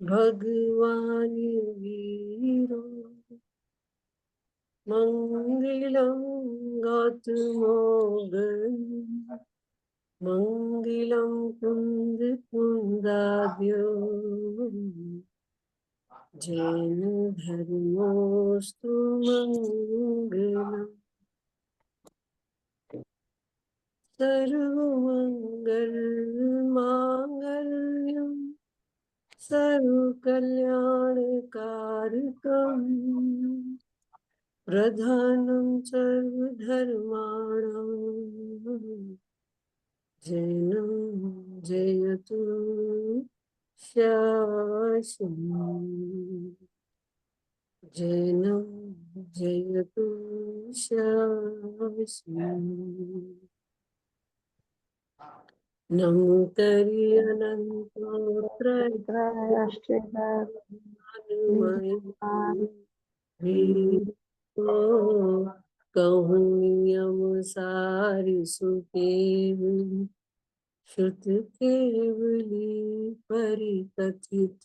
भगवान वीरो मंगलम गौतमोगन मंगलम कुंद कुंदाभ्यो जैन धर्मोस्तु मंगलम सर्वमंगल मांगल्यम सर्वकल्याणकारकम् प्रधानं सर्वधर्माणां जैनं जयतु शासनम् जैनं जयतु शासनम् नमो तरि अनंतोत्र कहूँ यम सारि सुकेवली श्रुत केवली परिकथित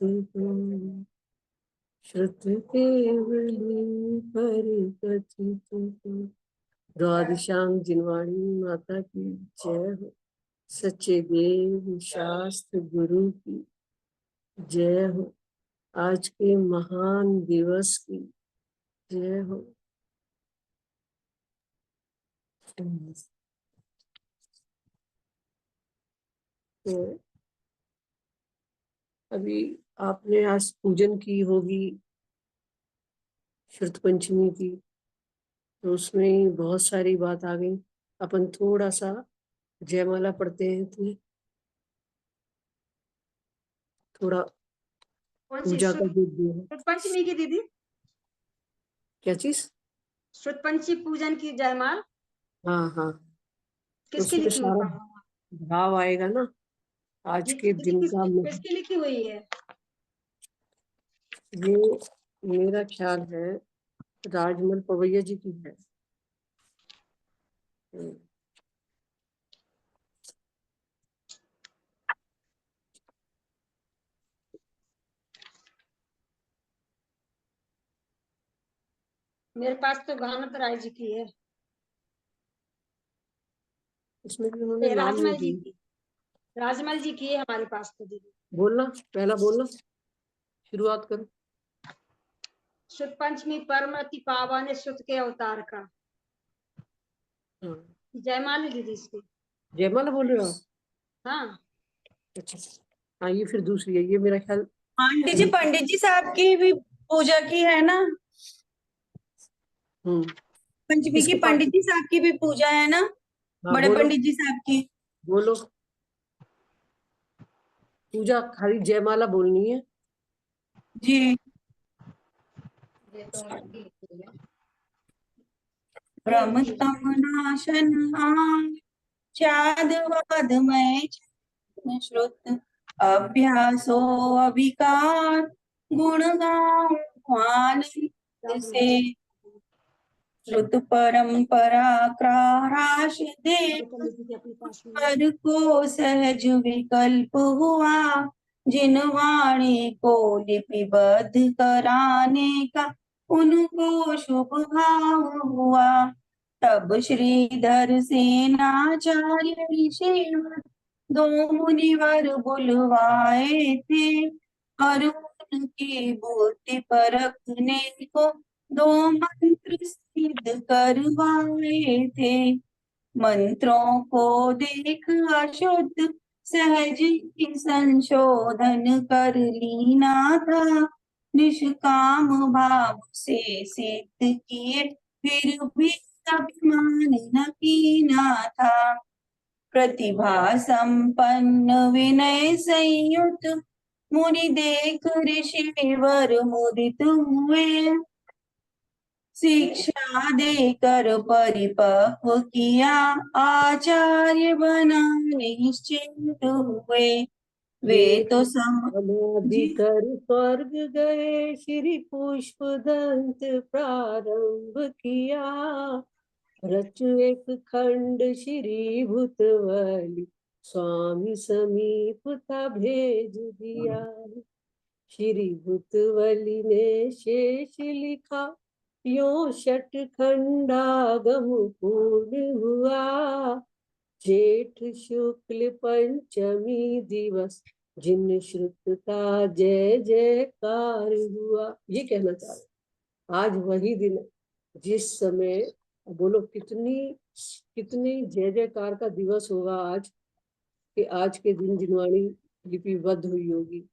श्रुत केवली परिकथित। द्वादशांग जिनवाणी माता की जय हो। सच्चे देव शास्त्र गुरु की जय हो। आज के महान दिवस की जय हो। तो अभी आपने आज पूजन की होगी श्रुत पंचमी की, तो उसमें बहुत सारी बात आ गई। अपन थोड़ा सा जयमाला पढ़ते हैं तो थोड़ा पूजा का जो श्रुत पंचमी की दीदी, क्या चीज श्रुत पंचमी पूजन की जयमाल हाँ हाँ, तो किसकी उसमें लिखी हुई सारा भाव आएगा ना आज के दिन का। किसकी लिखी हुई है? ये मेरा ख्याल है राजमल पवैया जी की है। मेरे पास तो भानुत राय जी की है। इसमें भी उन्होंने नाम नहीं राजमल जी दिया। की, राजमल जी की है हमारे पास तो दीदी। बोलना पहला बोलना, शुरुआत करो। श्रुत पंचमी परम अति पावन है श्रुत के अवतार का। हाँ, जयमाल है दीदी इसकी। जयमाला बोल रहे हो आप? हाँ अच्छा, हाँ ये फिर दूसरी है, ये मेरा ख्याल आंटी जी पंडित जी साहब की भी पूजा की है ना, पंचमी की किसके पास? पंडित जी साहब की भी पूजा है ना, हाँ बड़े बोलो पंडित जी साहब की। बोलो। पूजा खाली जयमाला बोलनी है। जी। भ्रमतम नाशन चाद वादमय श्रुत अभ्यासो अभिकार गुणगान से श्रुत परंपरा क्राश दे पर को सहज विकल्प हुआ जिन वाणी को लिपिबद्ध कराने का उनको शुभ भाव हुआ। तब श्रीधर सेनाचार्य ऋषि दो मुनिवर बुलवाए थे और उनकी बुद्धि परखने को दो मंत्र सिद्ध करवाए थे। मंत्रों को देख अशुद्ध सहज ही संशोधन कर लीना था। निष्काम भाव से सिद्ध किए फिर भी अभिमान न कीना था। प्रतिभा संपन्न विनय संयुक्त मुनि देख ऋषिवर मुदित हुए। शिक्षा देकर परिपक्व किया आचार्य बना निश्चिंत हुए। वे तो समाधि कर स्वर्ग गए श्री पुष्प दंत प्रारंभ किया। रच एक खंड श्री भूतवली स्वामी समीप था भेज दिया। श्री भूतवली ने शेष लिखा, यो षट खंडागम पूर्ण हुआ। जेठ शुक्ल पंचमी दिवस, जिन श्रुत का जय जयकार हुआ। ये कहना चाह रहे, आज वही दिन है जिस समय, बोलो कितनी कितनी जय जयकार का दिवस होगा आज, कि आज के दिन जिनवाणी लिपिबद्ध हुई होगी।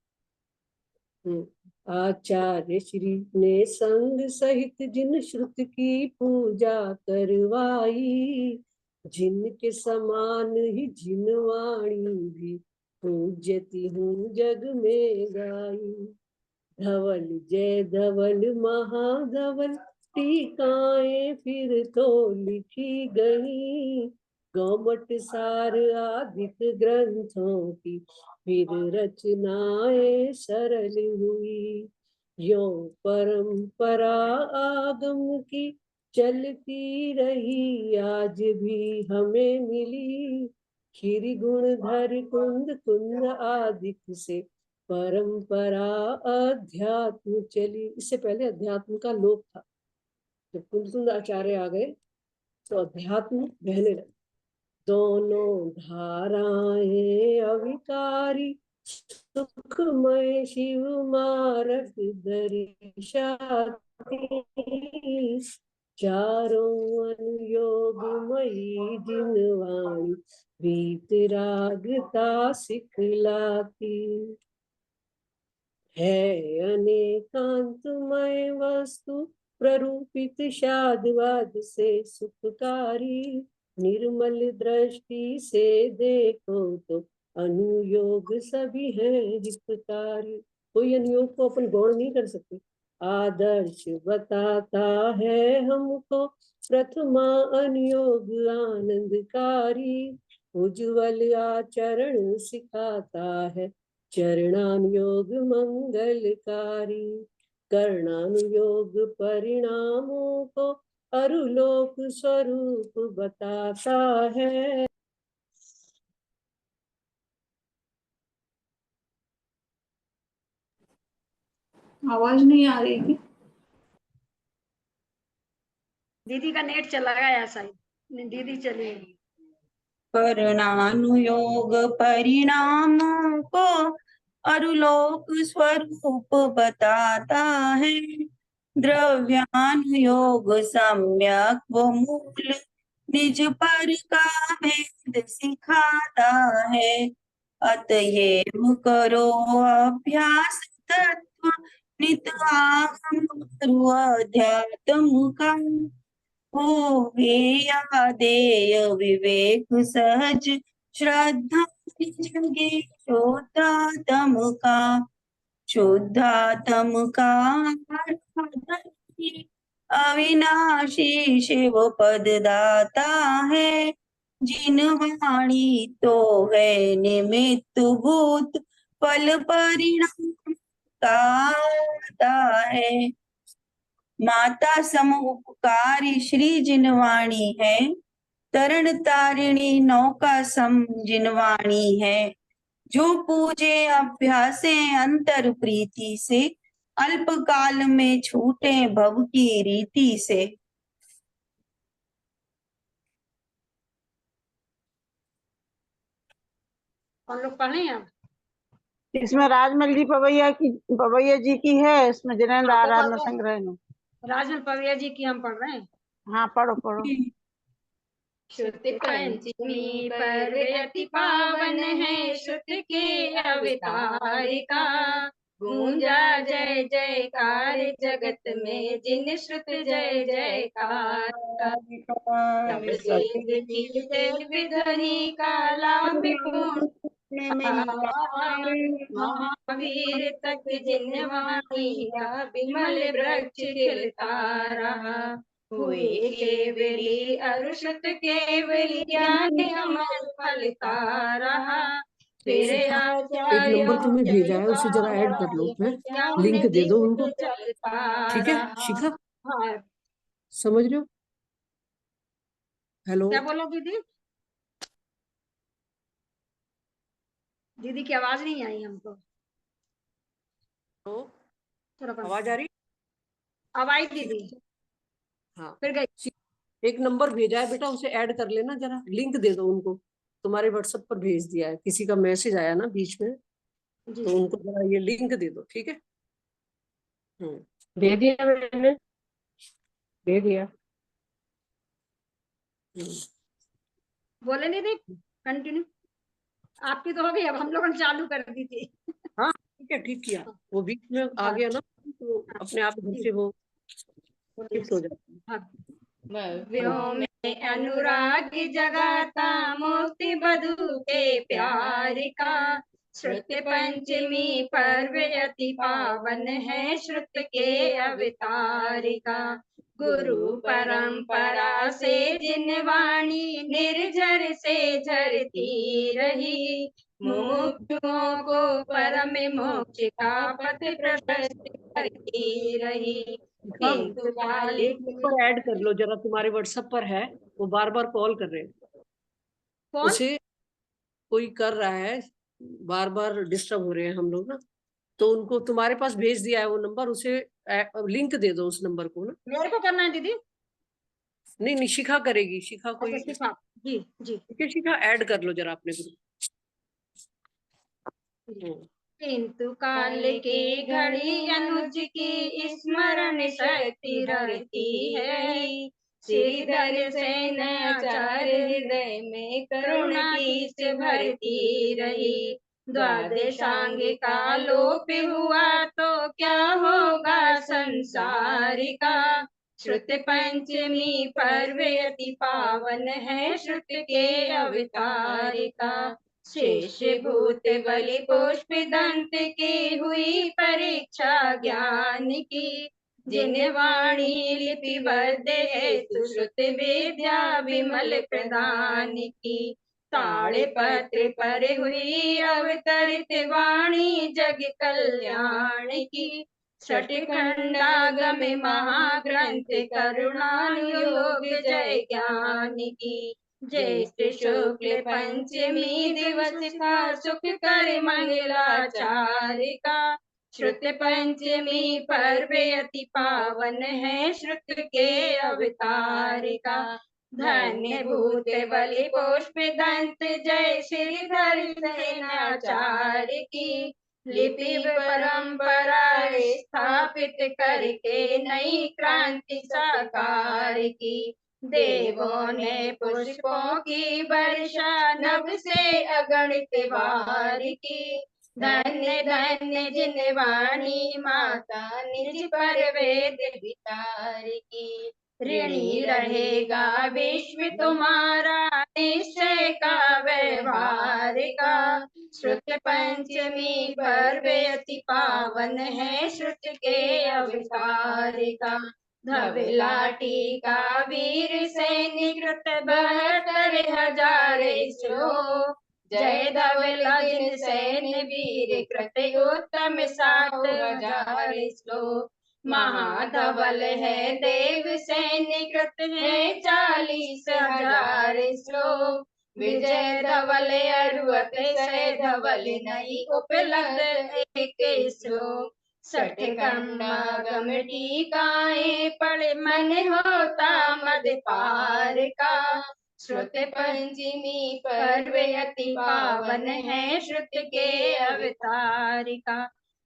आचार्य श्री ने संग सहित जिन श्रुत की पूजा करवाई, जिनके समान ही जिनवाणी भी पूज्यति हूँ जग में गाई। धवल जय धवल महाधवल, टीकाएं फिर तो लिखी गई। गौमट सार आदिक ग्रंथों की फिर रचनाएं सरल हुई। यो परंपरा आगम की चलती रही, आज भी हमें मिली। खीरी गुणधर कुंद कुंद आदिक से परंपरा अध्यात्म चली। इससे पहले अध्यात्म का लोक था, जब कुंद आचार्य आ गए तो अध्यात्म बहने लगे। दोनों धाराएं अविकारी, सुखमय शिव मारक दर्शाती। चारों अनुयोगमयी जिनवाणी, वीतरागता सिखलाती। है अनेकांतमय वस्तु, प्ररूपित शादवाद से सुखकारी। निर्मल दृष्टि से देखो तो अनुयोग सभी है हितकारी। कोई अनुयोग को अपन गौण नहीं कर सकते। आदर्श बताता है हमको प्रथमा अनुयोग आनंदकारी। उज्ज्वल आचरण सिखाता है चरणानुयोग मंगलकारी। कर्णानुयोग परिणामों को अरुलोक स्वरूप बताता है। आवाज नहीं आ रही थी। दीदी का नेट चला गया शायद, दीदी चली गई। कर्णानुयोग परिणामों को अरुलोक स्वरूप बताता है। द्रव्यानुयोग सम्यक व मूल निज पर का भेद सिखाता है। अतएव करो अभ्यास तत्व नित आगम करो अध्यात्म का। हो देय विवेक सहज श्रद्धा जगे शुद्धात्म का। शुद्धात्म का अविनाशी शिव पद दाता है। जिन वाणी तो है निमित्त भूत, फल परिणाम का है। माता सम उपकारी श्री जिनवाणी है। तरण तारिणी नौका सम जिनवाणी है। जो पूजे अभ्यासे अंतर प्रीति से, अल्प काल में छूटे भव की रीति से। हम लोग पढ़े अब। इसमें राजमल जी पवैया जी की है, इसमें जिनेन्द्र हाँ, तो आराधना संग्रह में। राजमल पविया जी की हम पढ़ रहे हैं। हाँ, पढ़ो पढ़ो। श्रुति पंचमी पर अति पावन है, श्रुति के अवतार का। गूंजा जय जयकार जगत में, जिन श्रुत जय जयकार का। तब देव की देव ध्वनि का लाभ महावीर तक जिनवाणी का विमल वृक्ष खिलता रहा। हुए केवली अरुषत केवली ज्ञान अमर फलता रहा। फिर एक आचार्य नंबर तुम्हें भेजा है, उसे जरा ऐड कर लो, मैं लिंक दे दो उनको, ठीक है शिखा? हाँ, समझ रहे हो? हेलो, क्या बोला दीदी? दीदी की आवाज नहीं आई हमको। तो थोड़ा बंद। आवाज आ रही? अब आई दीदी, हाँ, फिर गई। एक नंबर भेजा है बेटा, उसे ऐड कर लेना जरा, लिंक दे दो उनको। तुम्हारे व्हाट्सएप पर भेज दिया है, किसी का मैसेज आया ना बीच में, जी तो उनको जरा ये लिंक दे दो, ठीक है? दे दिया मैंने, दे दिया। हम्म। बोले दीदी, कंटिन्यू। आपकी तो हो गई, अब हम लोगों ने चालू कर दी थी। हाँ ठीक है, ठीक किया। वो बीच में आ गया ना, तो अपने आप घर जी, से वो बोलिए। शिफ्ट हो जाता है। हाँ। भव्यों में अनुराग जगाता मोती बधू के प्यार का, श्रुत पंचमी पर्व अति पावन है, श्रुत के अवतार का। गुरु परंपरा से जिन वाणी निर्झर से झरती रही, मुमुक्षुओं को परम मोक्ष का पथ प्रशस्त करती रही। हाँ, किंतु काल एक नंबर ऐड कर लो जरा, तुम्हारे व्हाट्सएप पर है, वो बार बार कॉल कर रहे हैं। कौन? उसे कोई कर रहा है, बार बार डिस्टर्ब हो रहे हैं हम लोग ना, तो उनको तुम्हारे पास भेज दिया है वो नंबर, उसे लिंक दे दो उस नंबर को ना। मेरे को करना है दीदी? नहीं नहीं, शिखा करेगी, शिखा कोई। अच्छा सिर्फ आप। जी जी। ठीक है शिखा, ऐड कर लो जरा अपने ग्रुप। किंतु काल की घड़ी अनुज की स्मरण शक्ति रहती है, श्रीधर सेन आचार्य हृदय में करुणा की से भरती रही। द्वादशांग का लोप हुआ तो क्या होगा संसार का, श्रुत पंचमी पर्व अति पावन है, श्रुत के अवतार का। शेष भूत बलि पुष्प दंत की हुई परीक्षा ज्ञान की, जिन वाणी लिपिबद्ध हेतु श्रुत विद्या विमल प्रदान की। ताड़े पत्र पर हुई अवतरित वाणी जग कल्याण की, छठ खंडागम महाग्रंथ करुणानुयोग जय ज्ञान की। ज्येष्ठ शुक्ल पंचमी दिवस का सुख कर मंगलाचार का, श्रुत पंचमी पर्व अति पावन है, श्रुत के अवतार का। धन्य भूत बलि पुष्प दंत जय श्रीधर सेनाचार्य की, लिपि परंपरा स्थापित करके नई क्रांति साकार की। देवों ने पुष्पों की वर्षा नभ से अगणित बार की, धन्य धन्य जिन वाणी माता निज पर वेद विचार की। ऋणी रहेगा विश्व तुम्हारा निश्चय का व्यवहार का, श्रुत पंचमी पर्व अति पावन है, श्रुत के अवतार का। धवलाटी का वीर सैनिकृत 72,000 श्लोक, जय धवला जिन सैन्य वीर कृत उत्तम 7,000 श्लोक। महाधवल है देव सैन्य कृत है 40,000 श्लोक, विजय धवल अरुवत सै धवल नहीं उपलब्ध एक श्लोक। सठ खंडागम टीकाएं पढ़े मन होता मद पार का, श्रुत पंचमी पर्व अति पावन है, श्रुत के अवतार का।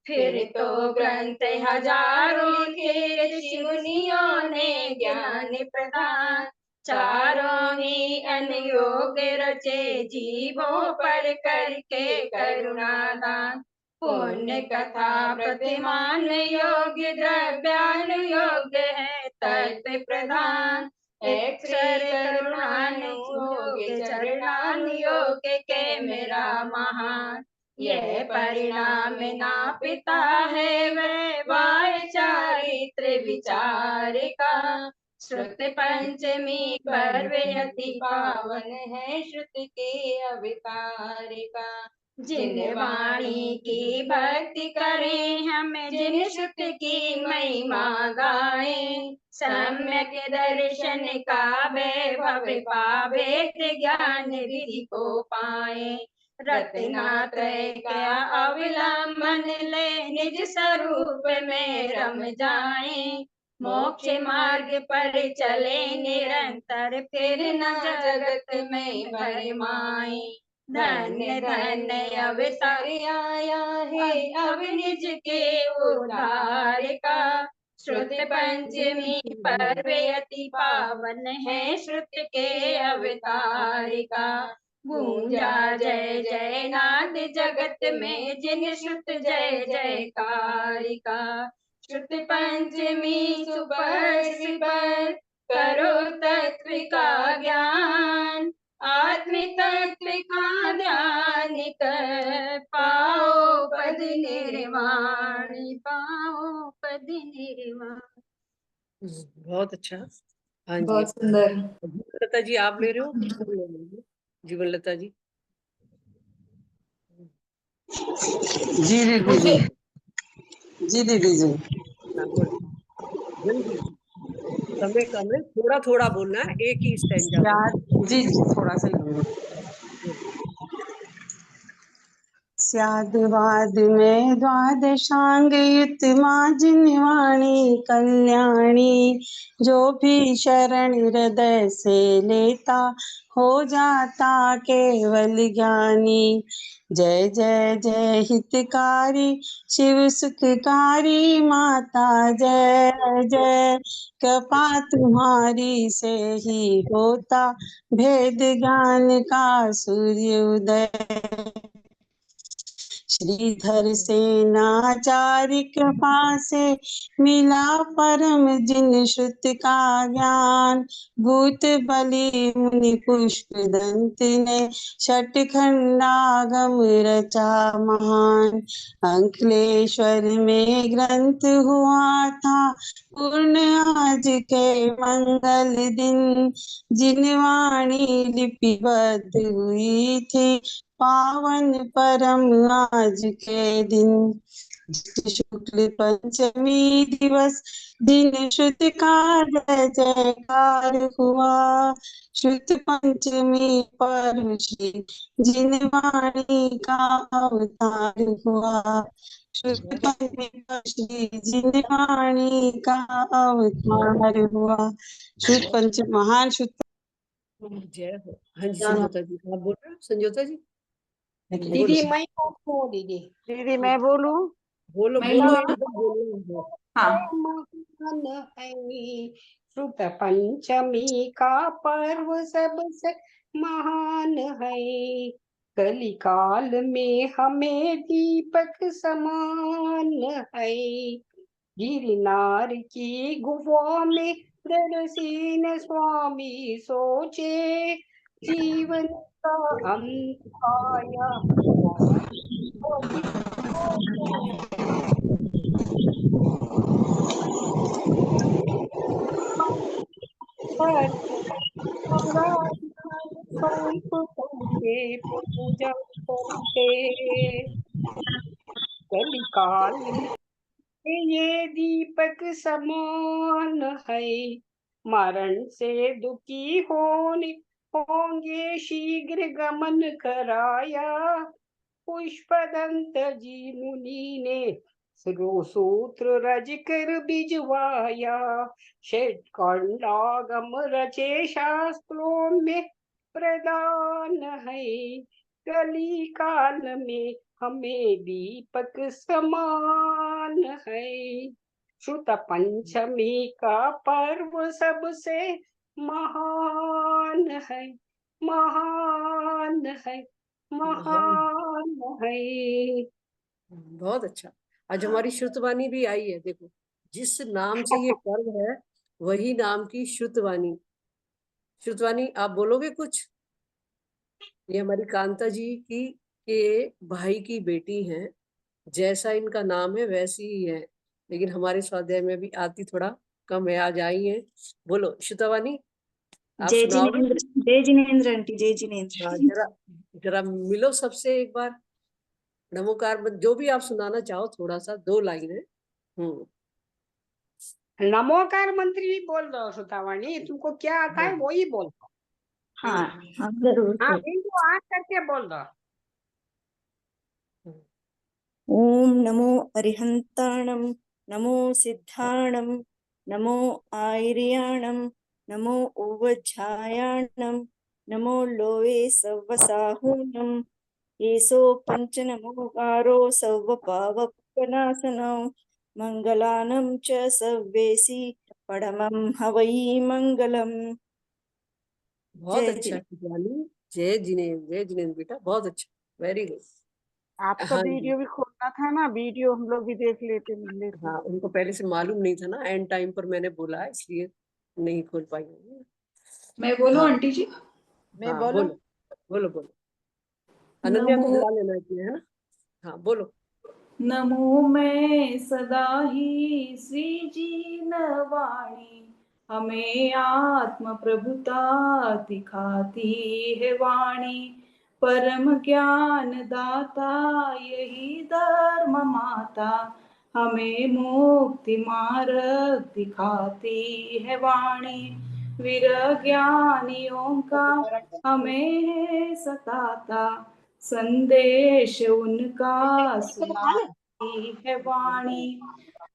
फिर तो ग्रंथ हजारों लिखे ऋषि मुनियों ने ज्ञान प्रदान, चारों ही अनुयोग रचे जीवों पर करके करुणादान। पुण्य कथा प्रतिमान योग्य द्रव्यानुयोग है तत्व प्रधान, अक्षर करुणानुयोग चरणानुयोग के मेरा महान। यह परिणाम ना पिता है वह चारित्र विचार का, श्रुत पंचमी पर्व अति पावन है, श्रुत के अवतार का। जिन वाणी की भक्ति करें हम, जिन श्रुत की महिमा गाएं, सम्यक दर्शन का वैभव पावे ज्ञान विधि को पाए। रत्नात्रय क्या अवलंबन ले, निज स्वरूप में रम जाए। मोक्ष मार्ग पर चले निरंतर, फिर न जगत में भरमाए। धन्य धन्य अवसर आया है, अब निज के उद्धार का। श्रुत पंचमी पर्व अति पावन है, श्रुत के अवतार का। गूंजा जय जय नाद जगत में, जिन श्रुत जय जयकार का। श्रुत पंचमी सुपर्श पर करो तत्व का ज्ञान, आत्म तत्व का ध्यान कर पाओ पद निर्वाण, पाओ पद निर्वाण। बहुत अच्छा। हाँ जी, बहुत सुंदर। लता जी आप ले रहे हो? जीवन लता जी। जी दीदी जी, जी दीदी जी। हाँ, बोलो जल्दी, समय कम है, थोड़ा थोड़ा बोलना है, एक ही स्टैंजा बोलना जी जी, थोड़ा सा ही। है। स्याद्वाद में द्वादशांग युत माँ जिनवाणी कल्याणी, जो भी शरण हृदय से लेता हो जाता केवल ज्ञानी। जय जय जय हितकारी शिव सुखकारी माता, जय जय कृपा तुम्हारी से ही होता भेद ज्ञान का सूर्योदय। श्रीधर सेनाचार्य कृपा से मिला परम जिन श्रुत का ज्ञान। भूत बलि मुनि पुष्प दंत ने छठ खंडागम रचा महान। अंकलेश्वर में ग्रंथ हुआ था पूर्ण आज के मंगल दिन, जिनवाणी लिपिबद्ध हुई थी पावन परम आज के दिन। शुक्ल पंचमी दिवस दिन श्रुत का जय जयकार हुआ। श्रुत पंचमी पर श्री जिनवाणी का अवतार हुआ। श्रुत पंचमी पर श्री जिनवाणी का अवतार हुआ। श्रुत पंचमी महान श्रुत। जय हो। हाँ जी संजोता जी आप बोल रहे हो? संजोता जी दीदी मैं हूँ दीदी। दीदी मैं बोलूं? बोलो महिला बोलो, एकदम बोलो। हाँ। महान है श्रुत पंचमी का पर्व सबसे महान है। कलिकाल में हमें दीपक समान है। गिरनार की गुफा में दरसीन स्वामी सोचे, जीवन का अंत आया पर के पूजा करते। कलिकाल में ये दीपक समान है, मरण से दुखी होंगे शीघ्र गमन कराया। पुष्पदंत जी मुनि ने सूत्र रज कर भिजवाया। षट खंडागम रचे शास्त्रों में प्रदान है। कली काल में हमें दीपक समान है। श्रुत पंचमी का पर्व सबसे महान है, महान है, महान है। बहुत अच्छा। आज हमारी श्रुतवाणी भी आई है, देखो जिस नाम से ये पर्व है वही नाम की श्रुतवाणी। श्रुतवाणी आप बोलोगे कुछ? ये हमारी कांता जी की के भाई की बेटी हैं, जैसा इनका नाम है वैसी ही है, लेकिन हमारे स्वाध्याय में भी आती थोड़ा कम है, आज आई है। बोलो श्रुतवाणी आप जय सुनाओगे? जिनेन्द्र, जय जिनेन्द्र आंटी, जय जिनेन्द्र। हाँ जरा जरा मिलो सबसे एक बार, नमोकार जो भी आप सुनाना चाहो, थोड़ा सा 2 लाइन है। नमोकार मंत्री भी बोल दो श्रुतवाणी, तुमको क्या आता है वो ही बोल दो। हाँ हाँ जरूर। हाँ बिल्कुल आग करके बोल दो। ओम नमो अरिहंताणम, नमो सिद्धाणम, नमो आयर्याणम, नमो उवज्झायाणम, नमो लोवे सव्वसाहूनम, येसो पंचनमोकारो सव्वपावपनाशनो, मंगलानं च सव्वेसी परमं हवै मंगलम। बहुत जय अच्छा जिनेन्द्र। शिवानी। जय जिनेन्द्र, जय जिनेन्द्र बेटा, बहुत अच्छा, वेरी गुड। आपका हाँ जी। वीडियो भी खोलना था ना, वीडियो हम लोग भी देख लेते मिल लेते। हाँ, उनको पहले से मालूम नहीं था ना, एंड टाइम पर मैंने बोला इसलिए नहीं खोल पाई होंगी। मैं बोलूं हाँ आंटी जी? मैं हाँ, बोलूं? बोलो बोलो बोलो। अनन्या को नमो बुला लेना इसमें, है ना। हाँ बोलो। नमो मैं सदा ही श्री जी नवाणी, हमें आत्म प्रभुता दिखाती है वाणी। परम ज्ञान दाता यही धर्म माता, हमें मुक्ति मार्ग दिखाती है वाणी। विरज्ञानियों का हमें है सताता, संदेश उनका सुनाती है वाणी।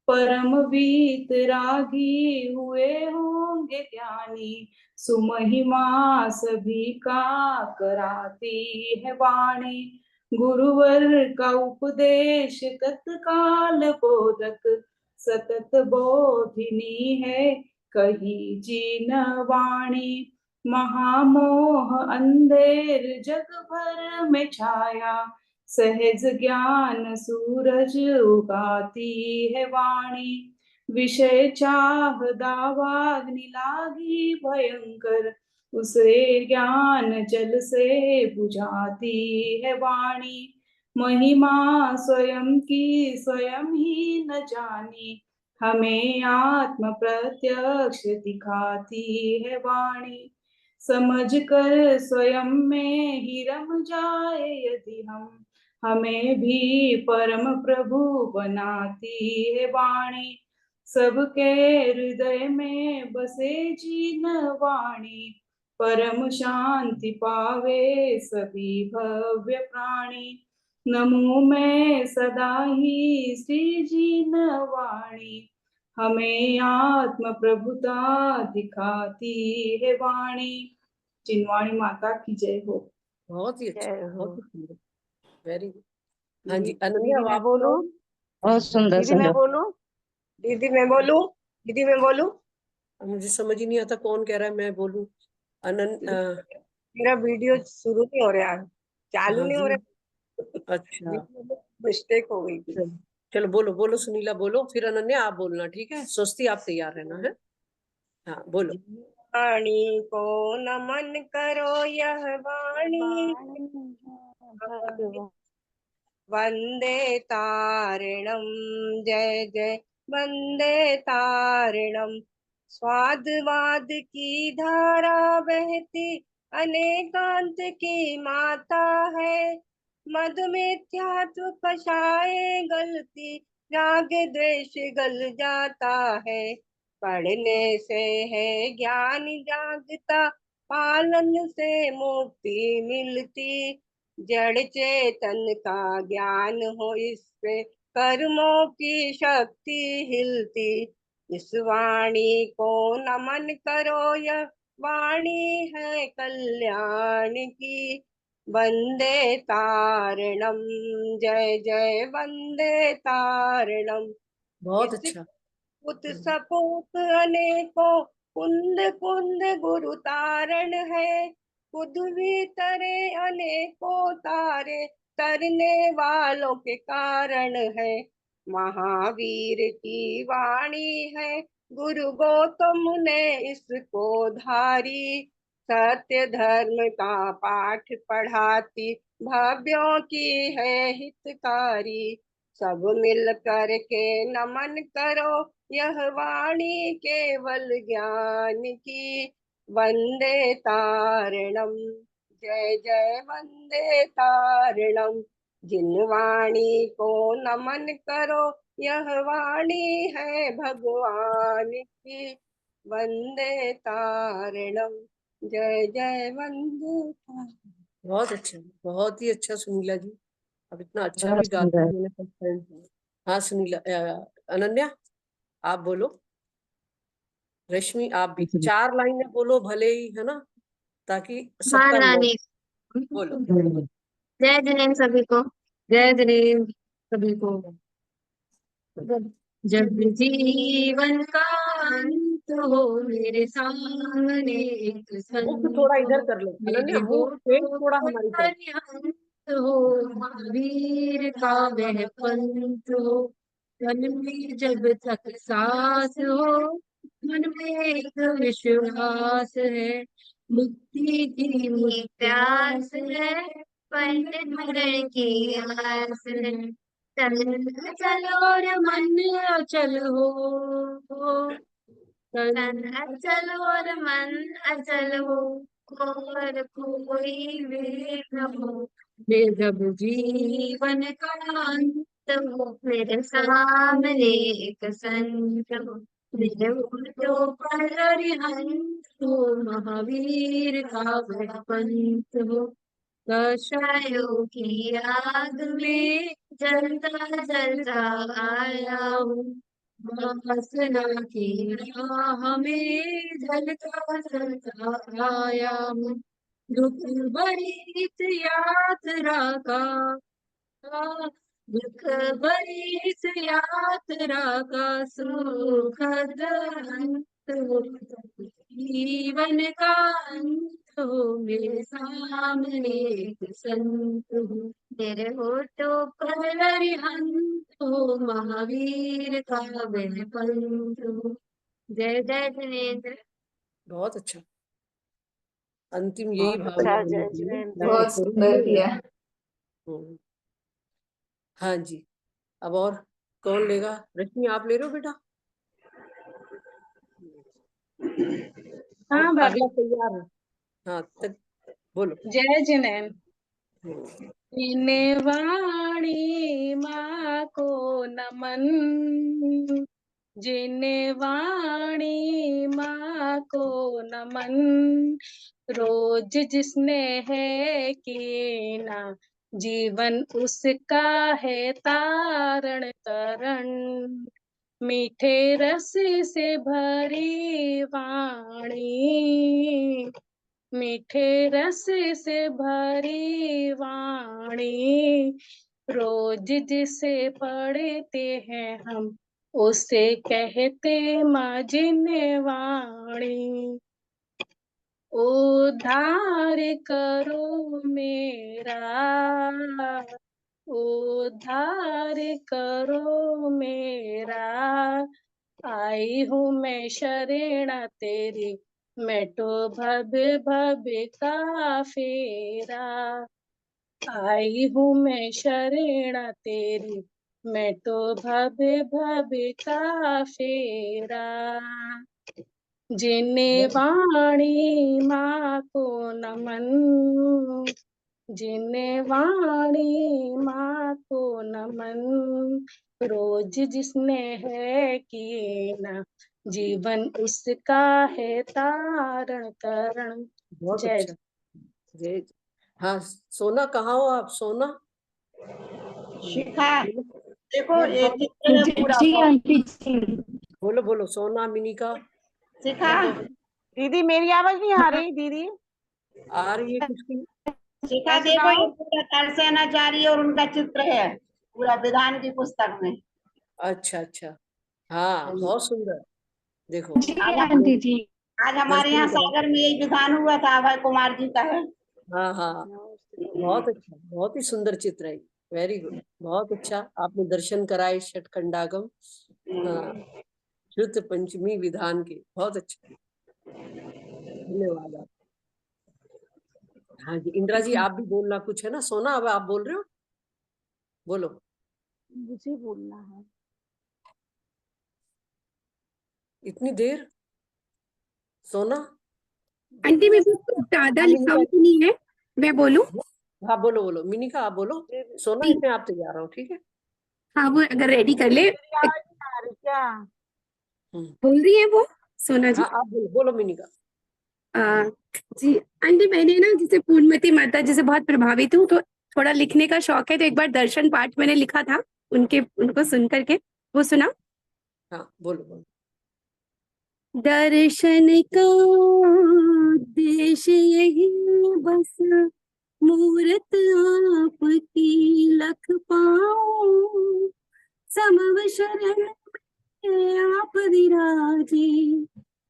परम वीतरागी हुए होंगे ज्ञानी, सुमहिमा सभी का कराती है वाणी। गुरुवर का उपदेश तत्काल बोधक, सतत बोधिनी है कही जीन वाणी। महामोह अंधेर जग भर में छाया, सहज ज्ञान सूरज उगाती है वाणी। विषय चाह दावाग्नि लागी भयंकर, उसे ज्ञान जल से बुझाती है वाणी। महिमा स्वयं की स्वयं ही न जानी, हमें आत्म प्रत्यक्ष दिखाती है वाणी। समझ कर स्वयं में ही रम जाए यदि हम, हमें भी परम प्रभु बनाती है वाणी। सबके हृदय में बसे जीन वाणी, परम शांति पावे सभी भव्य प्राणी। नमो मैं सदा ही श्री जीन वाणी, हमें आत्म प्रभुता दिखाती है वाणी। जिनवाणी माता की जय हो। बहुत ही अच्छा, जय हो। बहुत ही सुंदर, वेरी गुड। हाँ जी अनन्या, दीदी अब मैं आप बोलूं? सुनाओ। बहुत सुंदर दीदी मैं सुंदर। बोलूं? दीदी मैं बोलूं? दीदी मैं बोलूं? अब मुझे समझ ही नहीं आता कौन कह रहा है मैं बोलूं। मेरा वीडियो शुरू नहीं हो रहा, चालू हाँ नहीं हो जी, रहा। अच्छा। मिस्टेक हो गई थी। चलो चलो, बोलो बोलो सुनीला, बोलो, फिर अनन्या आप बोलना, ठीक है। स्वस्ति आप तैयार रहना है। हाँ बोलो। वाणी को नमन करो, यह वाणी भगवान वंदे तारिणम। जय जय वंदे तारिणम। स्वादवाद की धारा बहती अनेकांत की माता है। मधुमिथ्यात्व कषाय गलती, राग द्वेष गल जाता है। पढ़ने से है ज्ञान जागता, पालन से मुक्ति मिलती। जड़ चेतन का ज्ञान हो इससे, कर्मों की शक्ति हिलती। इस वाणी को नमन करो, यह वाणी है कल्याण की। वंदे तारणम। जय जय वंदे तारणम। बहुत इस अच्छा। पुत सपूत अनेकों, कुंद कुंद गुरु तारण है। पृथ्वी तरे अनेकों तारे, तरने वालों के कारण है। महावीर की वाणी है, गुरु गौतम ने इसको धारी। सत्य धर्म का पाठ पढ़ाती, भव्यों की है हितकारी। सब मिल कर के नमन करो, यह वाणी केवल ज्ञान की। वंदे तारणम। जय जय वंदे तारणम। जिन वाणी को नमन करो, यह वाणी है भगवान की। वंदे तारणम। जय जय वंदे तारणम। बहुत अच्छा, बहुत ही अच्छा सुनीला जी, अब इतना अच्छा भी गाती है, मैंने फर्स्ट टाइम सुना। हाँ सुनीला, अनन्या आप बोलो। रश्मि आप भी 4 लाइनें बोलो भले ही, है ना, ताकि हाँ सबका नॉलेज। नानी। बोलो। जय जिनेन्द्र सभी को। जय जिनेन्द्र सभी को। जब जीवन का अंत हो मेरे सामने एक मुख संत थोड़ा इधर हो, कर लो अनन्या, मेरे मुंह फेस होठों थोड़ा पर हमारी तरफ। अंत हो, महावीर का वह पंथ हो, तन में जब तक सांस हो, मन में एक विश्वास है, मुक्ति की प्यास है, पंडित मरण की आस है। तन अचल और मन अचल हो, तन अचल और मन अचल हो, और कोई वेग न हो, वे जब जीवन का अंत हो मेरे सामने एक संत हो, मेरे होठों पर अरिहंत हो, महावीर का वह पंथ हो, कषायों की आग में जलता जलता आया हूँ, वासना की राह में जलता जलता आया हूँ, दुख भरी इस यात्रा का, दुख भरी इस यात्रा का सुखद अंत हो, जीवन का अंत हो मेरे सामने एक संत हो, मेरे होठों पर अरिहंत हो, महावीर का वह पंथ हो। जय जय जिनेन्द्र। बहुत अच्छा। अंतिम यही बहुत भावना अच्छा, होनी जय चाहिए, जिनेन्द्र। ताकि बहुत स्वरूप सुंदर में किया। हम्म, हाँ जी। अब और कौन लेगा? रश्मि आप ले रहे हो बेटा? हाँ अब भाभी। अगला तैयार है। हाँ तक बोलो। जय जिनेन्द्र। हम्म, जिने वाणी माँ को नमन, जिने वाणी माँ को नमन, रोज जिसने है कीना, जीवन उसका है तारण तरण, मीठे रस से भरी वाणी, मीठे रस से भरी वाणी, रोज जिसे पढ़ते हैं हम उसे कहते माँ जिनवाणी, उद्धार करो मेरा, उद्धार करो मेरा, आई हूँ मैं शरण तेरी, मिटो भव्य भव्य का फेरा, आई हूँ मैं शरण तेरी, मिटो भव्य भव्य का फेरा, जिन्हें वाणी माँ को नमन, जिन्हें वाणी माँ को नमन, रोज जिसने है कीना, जीवन उसका है तारण तरण। बहुत जय अच्छा। जय। हाँ सोना, कहाँ हो आप सोना? शिखा, देखो बोलो ये चित्र है पूरा। जी आंटी जी। बोलो बोलो सोना, मिनिका शिखा, बोलो। दीदी मेरी आवाज नहीं आ रही दीदी? आ रही है किसकी? शिखा देखो, ये पूरा तरसेनाचार्य और उनका चित्र है पूरा विधान की पुस्तक में। अच्छा अच्छा, हाँ बहुत सुंदर। देखो जी आज आंटी जी। आज हमारे दर्शन यहाँ करो। सागर में यही विधान हुआ था, अभय कुमार जी का है। हाँ हाँ, बहुत अच्छा, बहुत ही सुंदर चित्र है। वेरी गुड, बहुत अच्छा। आपने दर्शन कराए षटखंडागम, हाँ, श्रुत पंचमी विधान के, बहुत अच्छा, धन्यवाद आप। हाँ जी इंदिरा जी आप भी बोलना कुछ है ना? सोना अब आप बोल रहे हो, बोलो। मुझे बोलना है। इतनी देर सोना? आंटी मेरे को ज्यादा हाँ मिनिका, लिखावट नहीं है, मैं बोलूं? हाँ बोलो बोलो मिनिका आप बोलो। सोना इसमें आप तैयार हो, ठीक है? हाँ वो अगर रेडी कर ले। मेरी आवाज नहीं आ रही क्या? बोल रही है वो सोना जी। हाँ आप बोलो, बोलो मिनिका। आ, जी आंटी, मैंने ना जैसे पूर्णमती माता जी से बहुत प्रभावित हूँ, तो थोड़ा लिखने का शौक है, तो एक बार दर्शन पाठ मैंने लिखा था उनको सुन करके, वो सुना। हाँ बोलो बोलो। दर्शन का उद्देश्य यही बस, मूरत आपकी लख पाऊं, समव शरण में आप विराजे,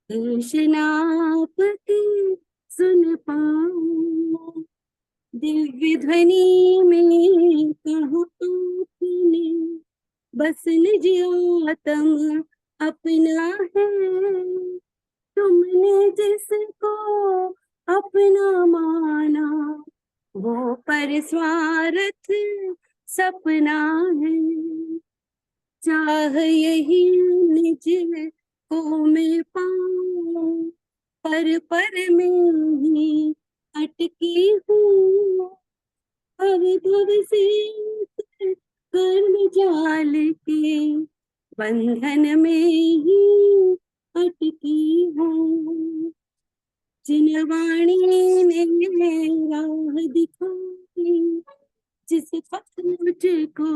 दर्शन आपकी सुन पाऊं, दिव्य ध्वनि में कहा आपने, बस निज आत्म अपना है, तुमने जिसको अपना माना, वो परस्वार्थ सपना है, चाह यही निज को मैं पाऊं, पर में ही अटकी हूँ, भव से कर्म जाल के बंधन में ही अटकी हूँ, जिन वाणी ने राह दिखाई, जिस पथ मुझको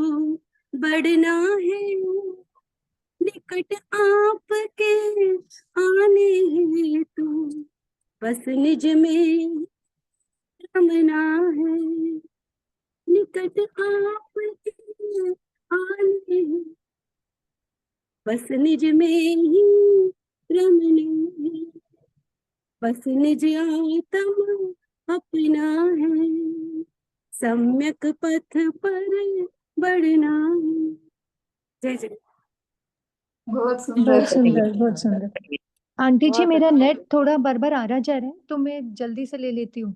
बढ़ना है, निकट आपके आने हेतु बस निज में रमना है, निकट आपके आने बस निज में ही रमना है, बस निज आत्म अपना है, सम्यक पथ पर बढ़ना है। जय जय। बहुत बहुत सुंदर। सुंदर, बहुत सुंदर। आंटी जी बहुत मेरा अच्छा। नेट थोड़ा बार आ रहा जा रहा है, तो मैं जल्दी से ले लेती हूँ।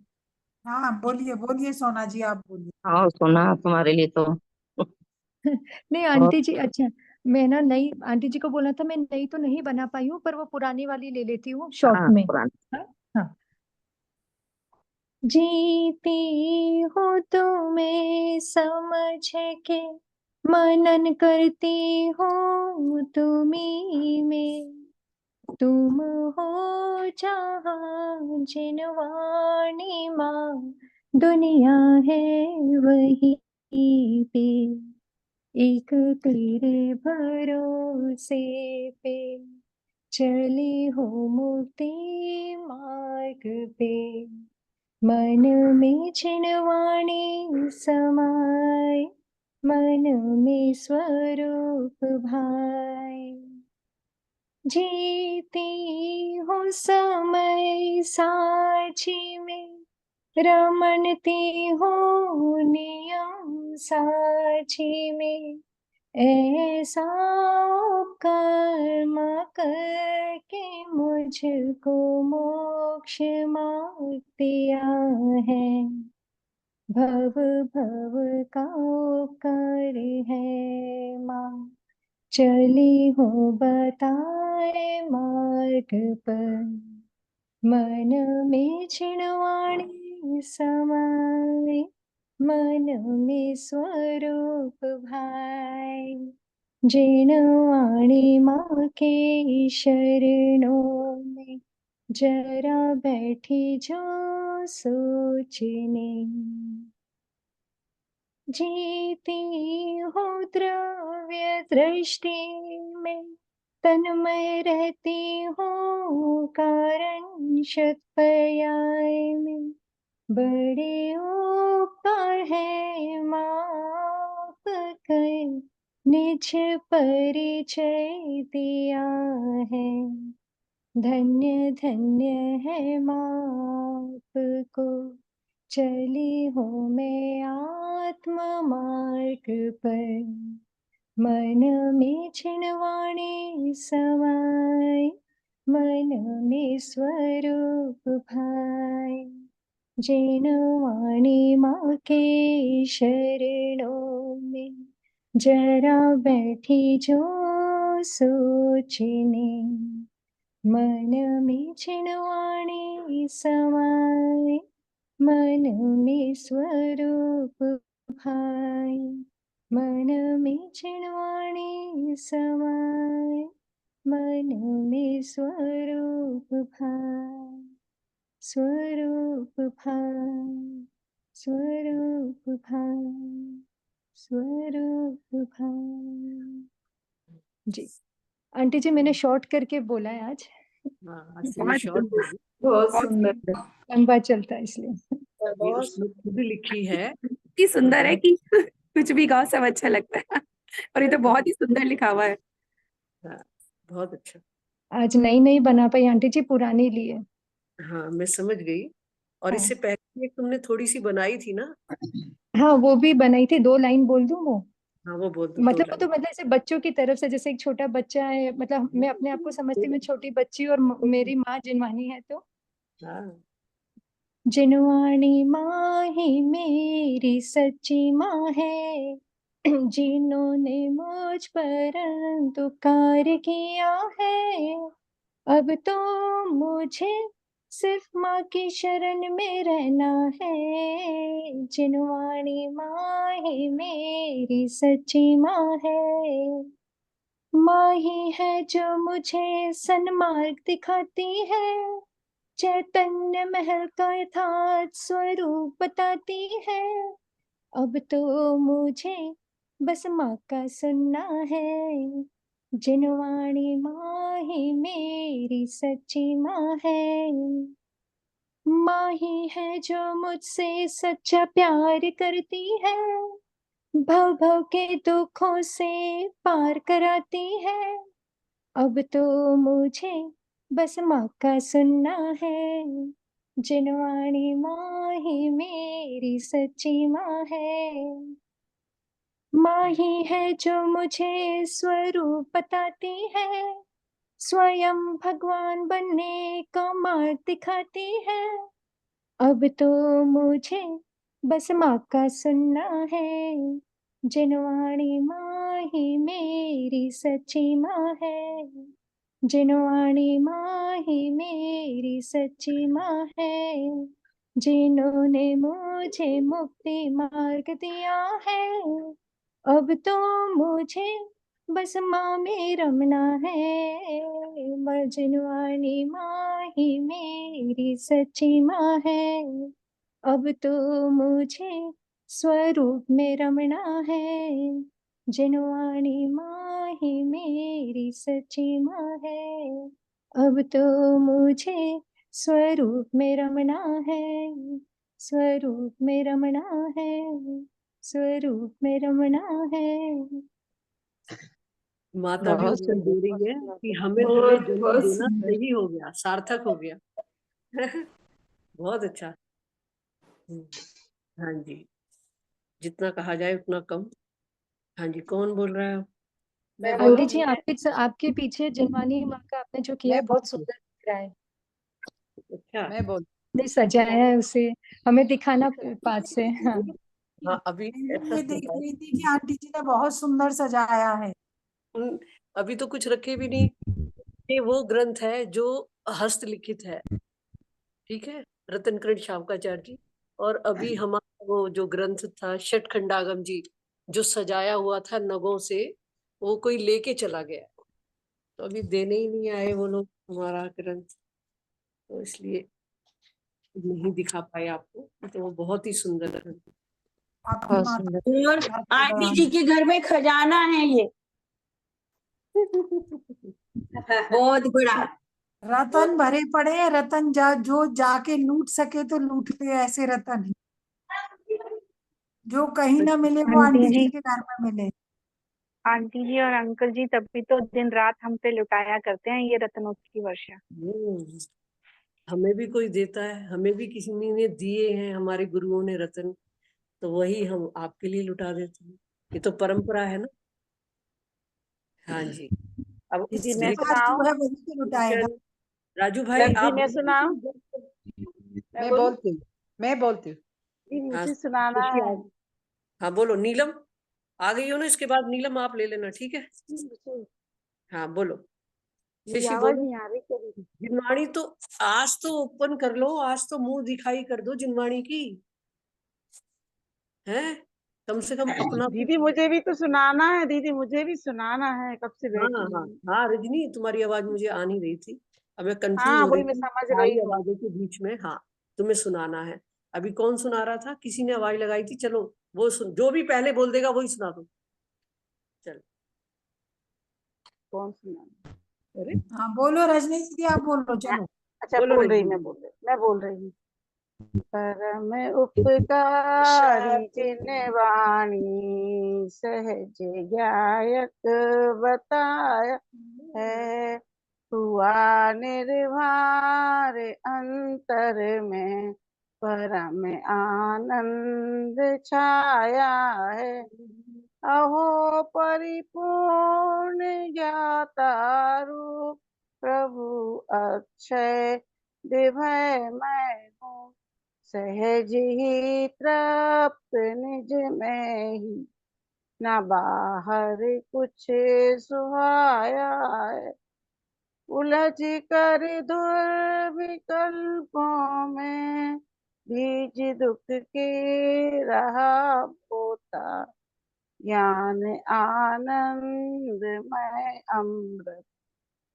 हाँ बोलिए बोलिए सोना जी, आप बोलिए। हाँ सुना तुम्हारे लिए तो। नहीं और आंटी जी, अच्छा मैं ना नई आंटी जी को बोला था, मैं नई तो नहीं बना पाई हूँ, पर वो पुरानी वाली ले लेती हूँ शॉर्ट हाँ में। पुराना। हाँ हाँ। जीती हूँ तुम्हें समझ के, मनन करती हूँ तुम्ही में, तुम हो जहाँ जिन वाणी माँ, दुनिया है वही पे, एक तेरे भरोसे पे चली हूँ मुक्ति मार्ग पे, मन में छिनवाणी समाए, मन में स्वरूप भाई, जीती हूँ समय साक्षी में, रमनती हूँ नियम साक्षी में, ऐसा कर्म करके मुझको मोक्ष मार्ग दिया है, भव भव का उपकार है माँ, चली हूँ बताए मार्ग पर, मन में छिणवाणी समाए, मन में स्वरूप भाई, जिन वाणी माँ के शरणों में, जरा बैठी जो सोचने, जीती हूँ द्रव्य दृष्टि में, तन्मय रहती हूँ कारण शत पर्याय में, बड़े उपकार है माप कर निज परिचय दिया है, धन्य धन्य है माप को, चली हूँ मैं आत्म मार्ग पर, मन में छिणवाणी समाए, मन में स्वरूप भाई, जिन वाणी माँ के शरणों में, जरा बैठी जो सोचने, मन में छिणवाणी समाए, मन में स्वरूप भाई, मन में छिणवाणी समाए, मन में स्वरूप भाई, स्वरूप भाई, स्वरूप भान, स्वरूप भान। जी आंटी जी, मैंने शॉर्ट करके बोला है आज, हाँ, आज तुमने शॉर्ट बहुत सुंदर। लंबा चलता है इसलिए। ये उसने खुद लिखी है। इतनी सुंदर है कि कुछ भी गाओ सब अच्छा लगता है। और ये तो बहुत ही सुंदर लिखा हुआ है। हाँ, बहुत अच्छा। आज नई नई बना पाई आंटी जी, पुरानी लिए। हाँ, मैं समझ गई। और हाँ। इससे पहले एक तुमने थोड़ी सी बनाई थी ना? हाँ वो भी बनाई थी, 2 लाइन बोल दूं वो? हाँ, वो बोल दो, 2 मतलब वो लाइन। तो मतलब ऐसे बच्चों की तरफ से, जैसे एक छोटा बच्चा है, मतलब मैं अपने आप को समझती हूँ, मैं छोटी बच्ची और मेरी माँ जिनवानी है, तो हाँ, जिनवानी माँ ही मेरी सच्ची माँ है, जिन्होंने मुझ पर उपकार किया है। अब तो मुझे सिर्फ माँ की शरण में रहना है, जिनवानी माँ ही मेरी सच्ची माँ है। माँ ही है जो मुझे सन्मार्ग दिखाती है, चैतन्य महल का यथार्थ स्वरूप बताती है। अब तो मुझे बस माँ का सुनना है, जिनवाणी माँ ही मेरी सच्ची माँ है। माँ ही है जो मुझसे सच्चा प्यार करती है, भव भव के दुखों से पार कराती है। अब तो मुझे बस माँ का सुनना है, जिनवाणी माँ ही मेरी सच्ची माँ है। माँ ही है जो मुझे स्वरूप बताती है, स्वयं भगवान बनने का मार्ग दिखाती है। अब तो मुझे बस माँ का सुनना है, जिनवाणी माँ ही मेरी सच्ची माँ है, जिनवाणी माँ ही मेरी सच्ची माँ है, जिन्होंने मुझे मुक्ति मार्ग दिया है। अब तो मुझे बस माँ में रमना है, जिनवाणी माँ ही मेरी सच्ची माँ है। अब तो मुझे स्वरूप में रमना है, जिनवाणी माँ ही मेरी सच्ची माँ है। अब तो मुझे स्वरूप में रमना है, स्वरूप में रमना है, स्वरूप में रमना है। माता भी बहुत उत्तर दे सुंदर। रही है कि हमें तुम्हें बहुत जन्म बहुत देना सुंदर। सही हो गया, सार्थक हो गया। बहुत अच्छा। हाँ जी, जितना कहा जाए उतना कम। हाँ जी, कौन बोल रहा है? मैं आंटी बोलूं? जी, आपके पीछे जिनवानी माँ का आपने जो किया है मैं बहुत बोलती हूँ, सुंदर दिख रहा है। अच्छा। मैं बोल ने सजाया है उसे, हमें दिखाना पास से। हाँ हाँ, अभी मैं ऐसा भी ये देख सजाया। रही थी कि आंटी जी ने बहुत सुंदर सजाया है। अभी तो कुछ रखे भी नहीं। ये वो ग्रंथ है जो हस्तलिखित है, ठीक है, रतनकरण शावकाचार्य जी। और अभी हमारा वो जो ग्रंथ था षटखंडागम जी, जो सजाया हुआ था नगों से, वो कोई लेके चला गया, तो अभी देने ही नहीं आए वो लोग हमारा ग्रंथ, तो इसलिए नहीं दिखा पाए आपको। तो वो बहुत ही सुंदर ग्रंथ। आपकी बहुत माता सुंदर। और का आंटी जी के घर में खजाना है ये, बहुत बड़ा। रतन भरे पड़े हैं, रतन जो जाके लूट सके तो लूट ले, ऐसे रतन है। जो कहीं ना मिले वो आंटी आंटी जी जी, के घर में मिले। आंटी जी और अंकल जी तभी तो दिन रात हम पे लुटाया करते हैं ये रत्नों की वर्षा। हम्म, हमें भी कोई देता है, हमें भी किसी ने दिए हैं, हमारे गुरुओं ने रतन, तो वही हम आपके लिए लुटा देते हैं। ये तो परंपरा है ना। हाँ जी। अब दीदी जिसके मैं पास सुनाऊं? जो है वही तो लुटाएगा। राजू भाई लक्ष्मी आप मैं सुनाऊं? मैं बोलती हूँ, मैं बोलती हूँ। जी हाँ, मुझे सुनाना देखिए है। हाँ बोलो। नीलम आ गई हो ना, इसके बाद नीलम आप ले लेना, ठीक है। हाँ बोलो, मेरी शशि आवाज बोलो। नहीं आ रही क्या दीदी? जिनवाणी तो आज तो ओपन कर लो, आज तो मुंह दिखाई कर दो जिनवाणी की, है कम से कम अपना तो। दीदी मुझे भी तो सुनाना है, दीदी मुझे भी सुनाना है, कब से हाँ बैठी हाँ हूँ। हाँ, रजनी तुम्हारी आवाज मुझे आ नहीं रही थी, अब मैं कंफ्यूज हाँ हो रही वही मैं थी समझ सारी रही हूँ। आवाजों के बीच में। हाँ, तुम्हें सुनाना है, अभी कौन सुना रहा था? किसी ने आवाज लगाई थी, चलो वो सुन, जो भी पहले बोल देगा वही सुना दो। चलो कौन सुना? अरे हाँ बोलो रजनी दीदी, आप बोलो चलो। अच्छा बोलो बोल रही, रजनी। मैं बोल रही हूँ। परम उपकारी जिनवाणी सहज गायक बताया है, हुआ निर्भर अंतर में परम आनंद छाया है। अहो परिपूर्ण ज्ञाता रूप प्रभु अक्षय विभय मैं हूँ, सहज ही तृप्त निज में ही, न बाहर कुछ सुहाया है। उलझ कर दुर्विकल्पों में बीज दुख के रहा बोता, ज्ञान आनंद में अमृत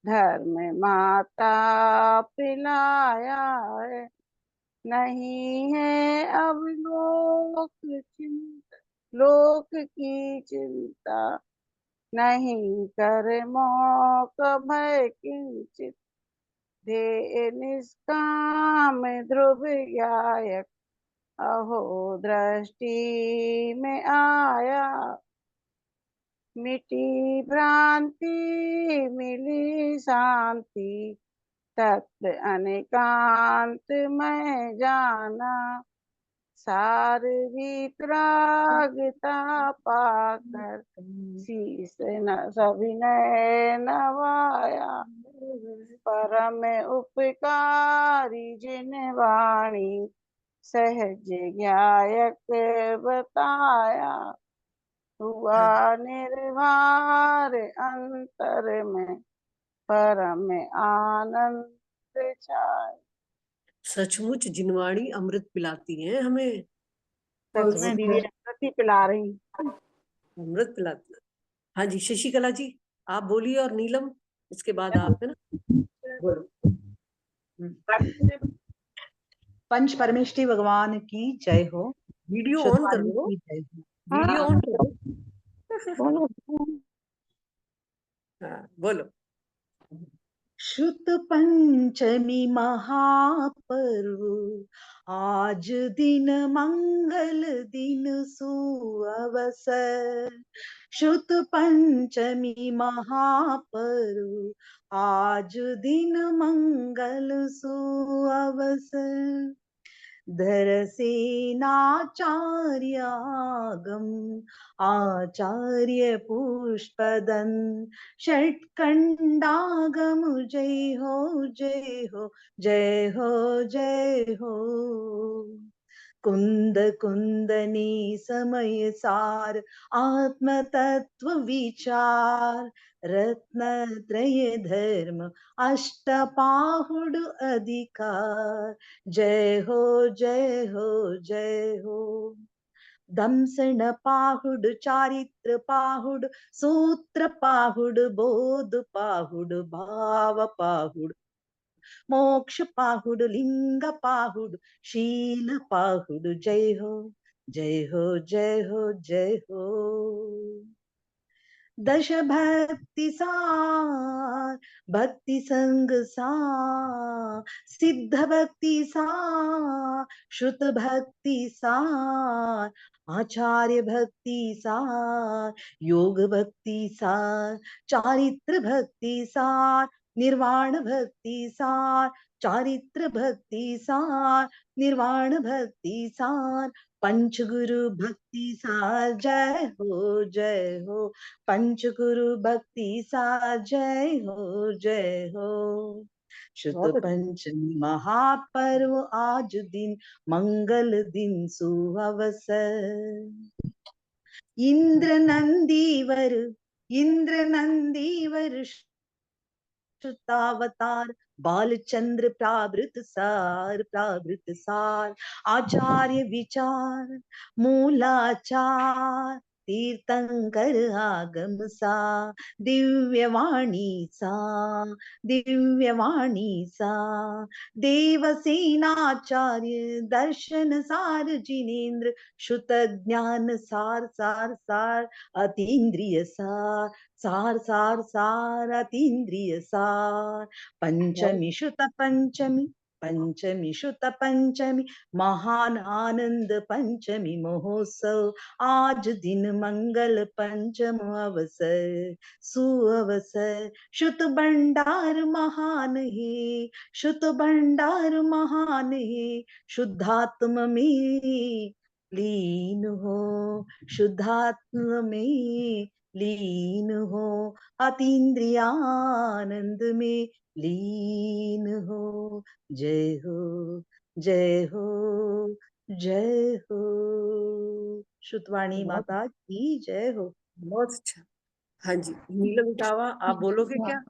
धर्म माता पिलाया है। नहीं है अब लोक की चिंता, नहीं कर मोक भय किंचित, दे निष्काम ध्रुव गायक अहो दृष्टि में आया। मिटी भ्रांति मिली शांति, तत्व अनेकांत में जाना, सार वितरागता पाकर शीस न सविनय नवाया। परम उपकारी जिनवाणी सहज गायक बताया, हुआ निर्भर अंतर में परम आनंद छाया। सचमुच जिनवाणी अमृत पिलाती है हमें। सच में दीदी अमृत ही पिला रही। अमृत पिलाती है। हाँ जी शशिकला जी, आप बोलिए, और नीलम इसके बाद आप, है ना, बोलो। पंच परमेष्टि भगवान की जय हो। वीडियो ऑन कर शुद्धवाणी लो, की जय हो। वीडियो ऑन कर लो। बोलो। हाँ बोलो। श्रुत पंचमी महापर्व, आज दिन मंगल दिन सुअवसर। श्रुत पंचमी महापर्व, आज दिन मंगल सुअवसर। धरसेनाचार्यागम आचार्य पुष्पदन, षट्कंडागम जय हो जय हो जय हो जय हो। कुंद कुंदनी समय सार, आत्म तत्व विचार, रत्नत्रय धर्म अष्टपाहुड अधिकार, जय हो जय हो जय हो। दंसण पाहुड चारित्र पाहुड, सूत्र पाहुड बोध पाहुड भाव पाहुड, मोक्ष पाहुड लिंग पाहुड शील पाहुड, जय हो जय हो जय हो जय हो। दश भक्ति सार, भक्ति संग सार, सिद्ध भक्ति सार, श्रुत भक्ति सार, आचार्य भक्ति सार, योग भक्ति सार, चारित्र भक्ति सार, निर्वाण भक्ति सार, चारित्र भक्ति सार, निर्वाण भक्ति सार, पंचगुरु भक्ति सार, जय हो पंचगुरु भक्ति सार, जय हो। शुद्ध पंचमी महापर्व, आज दिन मंगल दिन सुअवसर। इंद्र नंदीवर श्रुतावतार, बालचंद्र प्रावृत सार, आचार्य विचार मूलाचार, तीर्थंकर आगम सा, दिव्यवाणी सा, दिव्यवाणी सा, देवसेनाचार्य दर्शन सार जिनेन्द्र, श्रुत ज्ञान सार सार सार, अतीन्द्रिय सार सार सार सार, अतीन्द्रिय सार। पंचमी शुत पंचमी, पंचमी शुत पंचमी, महान आनंद पंचमी महोत्सव, आज दिन मंगल पंचम अवसर, सुअवसर। शुत भंडार महान है, शुत भंडार महान है, शुद्धात्म में लीन हो, शुद्धात्म में लीन हो, अतीन्द्रियानंद में लीन हो। जय हो, जय हो, जय हो। श्रुतवाणी बहुत माता की जय हो। बहुत अच्छा। हाँ जी, नीलम इटावा आप बोलोगे क्या?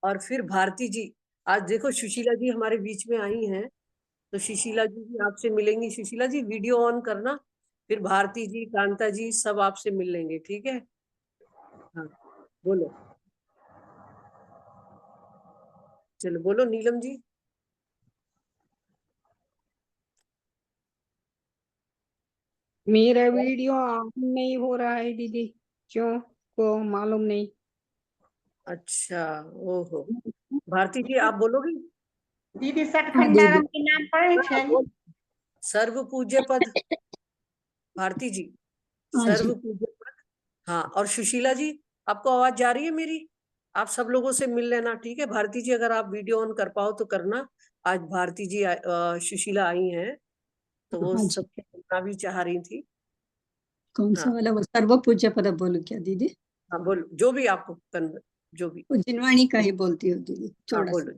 और फिर भारती जी, आज देखो सुशीला जी हमारे बीच में आई हैं, तो सुशीला जी भी आपसे मिलेंगी। सुशीला जी वीडियो ऑन करना, फिर भारती जी, कांता जी सब आपसे मिल लेंगे, ठीक है? हाँ बोलो, चलो बोलो नीलम जी। मेरा वीडियो ऑन नहीं हो रहा है दीदी, क्यों को मालूम नहीं। अच्छा, ओहो, भारती जी आप बोलोगी? दीदी हाँ सटखंडागम दीदी। के नाम पढ़े हाँ, छे? बोल। सर्व पूज्य पद, भारती जी, हाँ जी। सर्व पूज्य पद। हाँ, और सुशीला जी आपको आवाज जा रही है मेरी? आप सब लोगों से मिल लेना, ठीक है? भारती जी अगर आप वीडियो ऑन कर पाओ तो करना। आज भारती जी सुशीला आई हैं, तो वो हाँ जी। सबसे मिलना भी चाह रही थी। कौन सा हाँ वाला, वो सर्व पूज्य पद बोलूं क्या दीदी? हाँ बोलो, जो भी आपको जो भी। वो जिनवाणी का ही बोलती हूँ दीदी, हाँ थोड़ा सा। बोलो।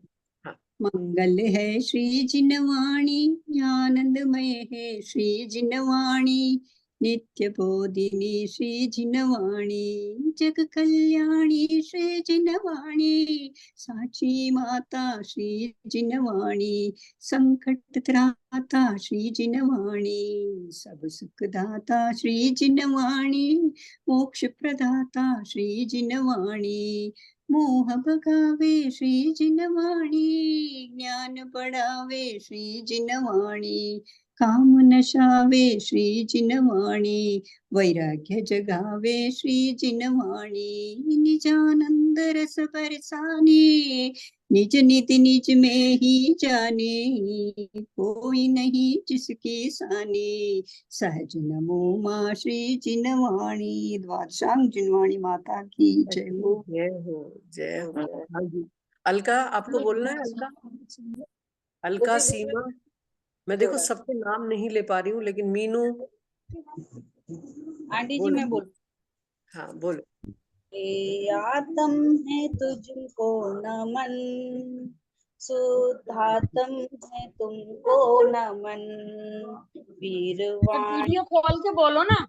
हाँ मंगल है श्री जिनवाणी, आनंदमय है श्री जिनवाणी, नित्य बोधिनी श्री जिनवाणी, जग कल्याणी श्री जिनवाणी, साची माता श्री जिनवाणी, संकट त्राता श्री जिनवाणी, सब सुख दाता श्री जिनवाणी, मोक्ष प्रदाता श्री जिनवाणी, मोह भगावे श्री जिनवाणी, ज्ञान बढ़ावे श्री जिनवाणी, काम नशावे श्री जिनवाणी, वैराग्य जगावे श्री जिनवाणी, निजानंद रस बरसाने, निज निधि निज में ही जाने, कोई नहीं जिसकी साने, सहज नमो माँ श्री जिनवाणी, द्वादशांग जिनवाणी माता की जय हो। जय हो, जय हो। हाँ जी, अलका आपको बोलना है? अलका, अलका, सीमा, मैं देखो सबके नाम नहीं ले पा रही हूँ, लेकिन मीनू आंटी जी बोलो। मैं बोल, हाँ बोलो। आत्म है तुझको नमन, शुद्धात्म है तुमको नमन, वीरवाणी। वीडियो खोल के बोलो ना,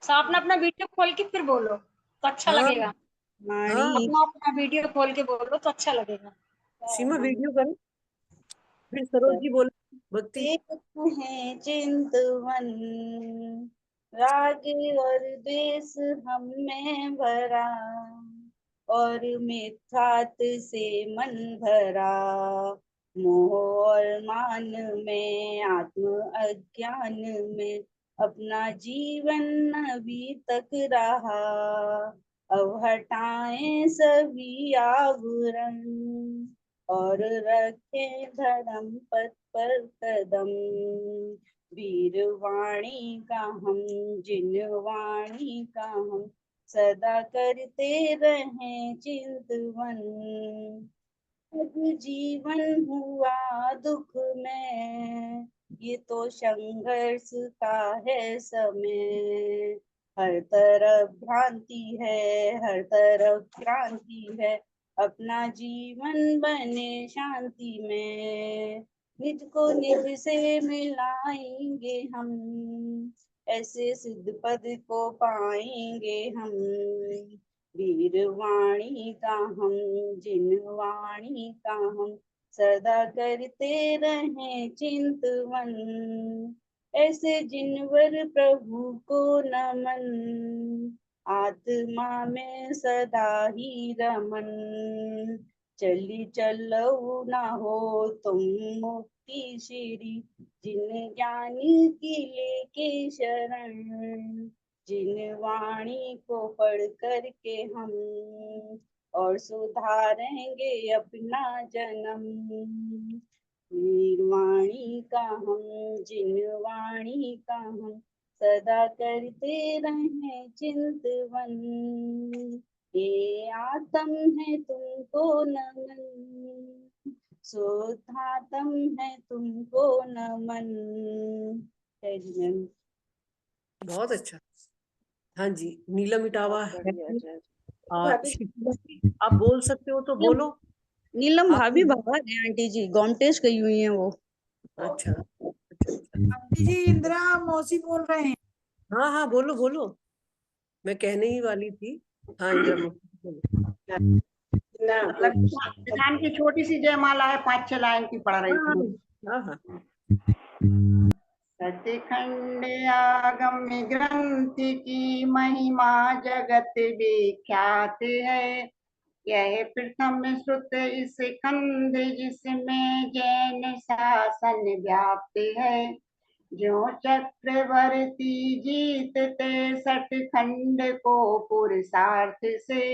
सब अपना अपना वीडियो खोल के फिर बोलो तो अच्छा हाँ लगेगा। हाँ, अपना अपना वीडियो खोल के बोलो तो अच्छा लगेगा। सीमा वीडियो करो, फिर सरोज जी बोलो, भक्ति। एक है चिंतवन, राग और द्वेष हम में भरा, और मिथ्यात से मन भरा, मोह और मान में, आत्म अज्ञान में, अपना जीवन अभी तक रहा, अब हटाएं सभी आवरण, और रखे धर्म पथ पर कदम, वीरवाणी का हम, जिनवाणी का हम, सदा करते रहें चिंतवन, अब जीवन हुआ दुख में, ये तो संघर्ष का है समय, हर तरफ भ्रांति है, हर तरफ क्रांति है, अपना जीवन बने शांति में, निज को निज से मिलाएंगे हम, ऐसे सिद्ध पद को पाएंगे हम, वीरवाणी का हम, जिनवाणी का हम, सदा करते रहें चिंतवन, ऐसे जिनवर प्रभु को नमन, आत्मा में सदा ही रमन। चली चलो ना हो तुम मुक्ति श्री, जिन ज्ञानी की लेके शरण। जिन वाणी को पढ़ करके हम और सुधारेंगे अपना जन्म। निर्वाणी का हम, जिन वाणी का हम सदा करते रहें चिंतवन। ये आत्म है तुमको नमन, शुद्धात्म है तुमको नमन। जय जिनेन्द्र। बहुत अच्छा। हाँ जी, नीलम इटावा है। शिशिला जी, आप बोल सकते हो तो बोलो। नीलम आप भाभी बाहर है आंटी जी, गोमटेश गई हुई है वो। अच्छा आंटी जी इंदिरा मौसी बोल रहे हैं। हाँ हाँ बोलो बोलो, मैं कहने ही वाली थी। हाँ इंदिरा मौसी बोलो। विधान की छोटी सी जयमाला है, 5-6 लाइन की पढ़ रही थी। हाँ हाँ सचखंड आगम ग्रंथ की महिमा जगत विख्यात है। यह प्रथम श्रुत इस खंड जिसमें जैन शासन व्याप्त है। जो चक्रवर्ती जीतते 63 खंड को पुरुषार्थ से,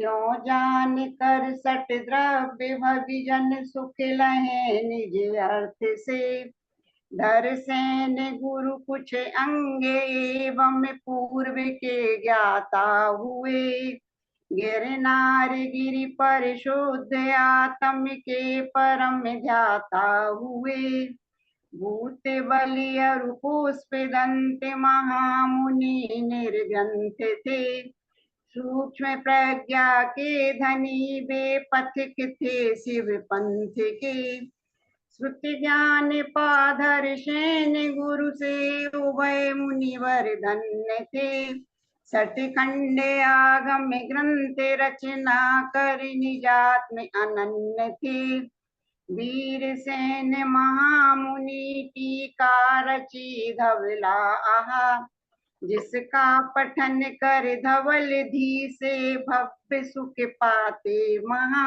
क्यों जान कर 60 द्रव्य भविजन सुख लहे निज अर्थ से। दर्शन गुरु कुछ अंग एवं पूर्व के ज्ञाता हुए। गिरनार गिरि पर शुद्ध आत्म के परम ध्याता हुए। भूत बलि अरु पुष्प दंत महामुनि निर्ग्रंथ थे। सूक्ष्म प्रज्ञा के धनी वे पथिक थे शिव पंथ के। श्रुति ज्ञान पाधर सेन गुरु से उभय मुनिवर धन्य थे। 60 खंड आगम ग्रंथ रचना कर निजात्म अनन्य थे। वीर सेन महामुनि टीका रची धवला आहा। जिसका पठन कर धवल धी से भव्य सुख पाते महा।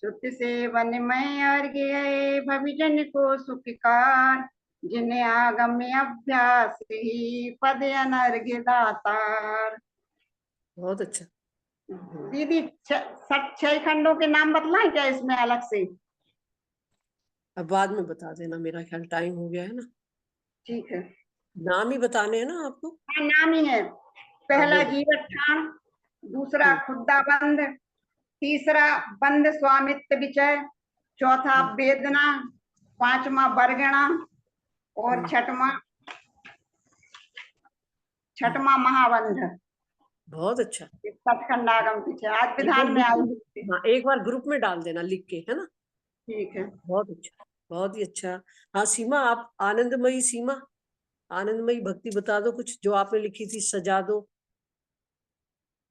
श्रुत सेवन में अर्घ्य भविजन को सुखकार। जिन्हें आगम अभ्यास ही पद अनर्घ्य दातार। बहुत अच्छा। दीदी 6 खंडों के नाम बतलाएं क्या इसमें अलग से? अब बाद में बता देना, मेरा ख्याल टाइम हो गया है ना। ठीक है, नाम ही बताने हैं ना आपको। हाँ नाम ही है। पहला जीवठान, दूसरा खुद्दा बंद, तीसरा बंद स्वामित्व विचय, चौथा वेदना, 5वां बरगणा और छठवां महाबंध। बहुत अच्छा। सचखंडागम पीछे आज विधान में आई। हाँ एक बार ग्रुप में डाल देना लिख के, है ना। ठीक है, बहुत अच्छा, बहुत ही अच्छा। हाँ सीमा, आप आनंदमयी सीमा, आनंदमयी भक्ति बता दो कुछ जो आपने लिखी थी, सजा दो।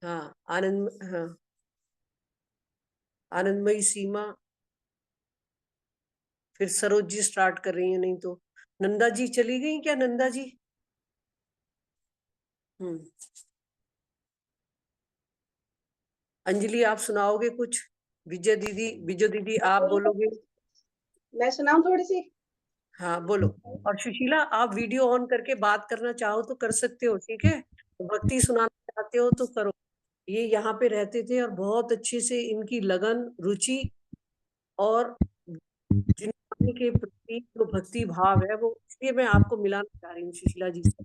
हाँ हाँ आनंदमयी सीमा। फिर सरोज जी स्टार्ट कर रही है, नहीं तो नंदा जी चली गई क्या? नंदा जी अंजलि आप सुनाओगे कुछ? विजय दीदी आप बोलोगे? मैं सुनाऊं थोड़ी सी? हाँ बोलो। और सुशीला आप वीडियो ऑन करके बात करना चाहो तो कर सकते हो, ठीक है। भक्ति सुनाना चाहते हो तो करो। ये यहाँ पे रहते थे और बहुत अच्छे से इनकी लगन, रुचि और जिन के प्रति जो भक्ति भाव है वो, इसलिए मैं आपको मिलाना चाह रही हूँ सुशीला जी से।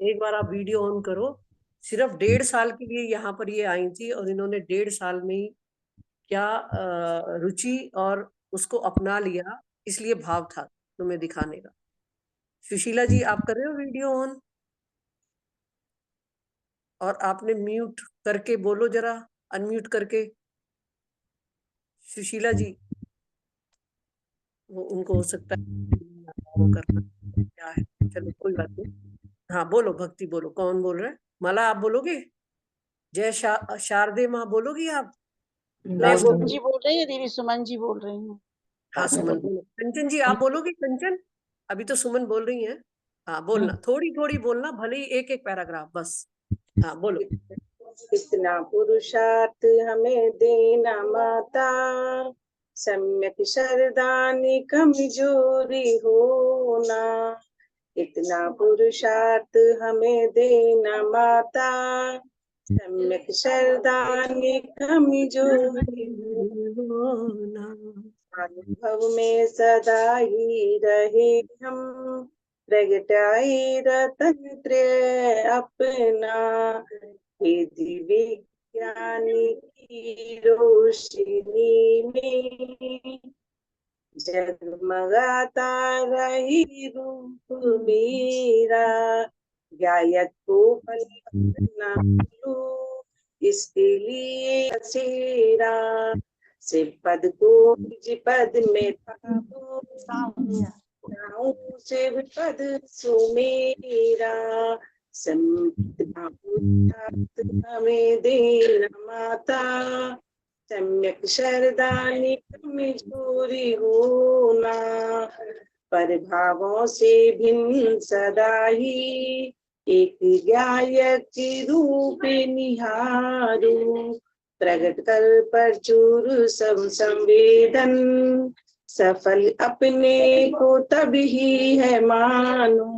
एक बार आप वीडियो ऑन करो। सिर्फ 1.5 साल के लिए यहाँ पर ये आई थी और इन्होंने 1.5 साल में ही क्या रुचि और उसको अपना लिया, इसलिए भाव था तुम्हें दिखाने का। सुशीला जी आप कर रहे हो वीडियो ऑन? और आपने म्यूट करके बोलो जरा, अनम्यूट करके। सुशीला जी वो उनको हो सकता है वो करना क्या है, चलो कोई बात नहीं। हाँ बोलो भक्ति बोलो, कौन बोल रहा है? माला आप बोलोगे? जय शारदे माँ बोलोगी आप? सुमन जी बोल रही है दीदी, सुमन जी बोल रही हूँ। हाँ सुमन बोलो। कंचन जी आप बोलोगे? कंचन अभी तो सुमन बोल रही है। हाँ बोलना, थोड़ी थोड़ी बोलना, भले ही एक एक पैराग्राफ बस। हाँ बोलो। इतना पुरुषार्थ हमें देना माता, सम्यक शरदानी कमजोरी होना। इतना पुरुषार्थ हमें देना माता, सम्यक शरदानी कमजोरी होना। अनुभव में सदा ही रहे हम, प्रगटाई रतन त्रय अपना। विधि विज्ञान की रोशनी में जगमगाता रही रूप मेरा। गायक को फल न मिलो, इसके लिए सेरा। शिव पद को निज पद में पाओ, शिव पद सुमेरा। हमें देना माता, सम्यक शरदानी कमजोरी होना। पर भावों से भिन्न सदा ही एक गायक रूप निहारूं। प्रगट कर प्रचुर सब संवेदन, सफल अपने को तब ही है मानो।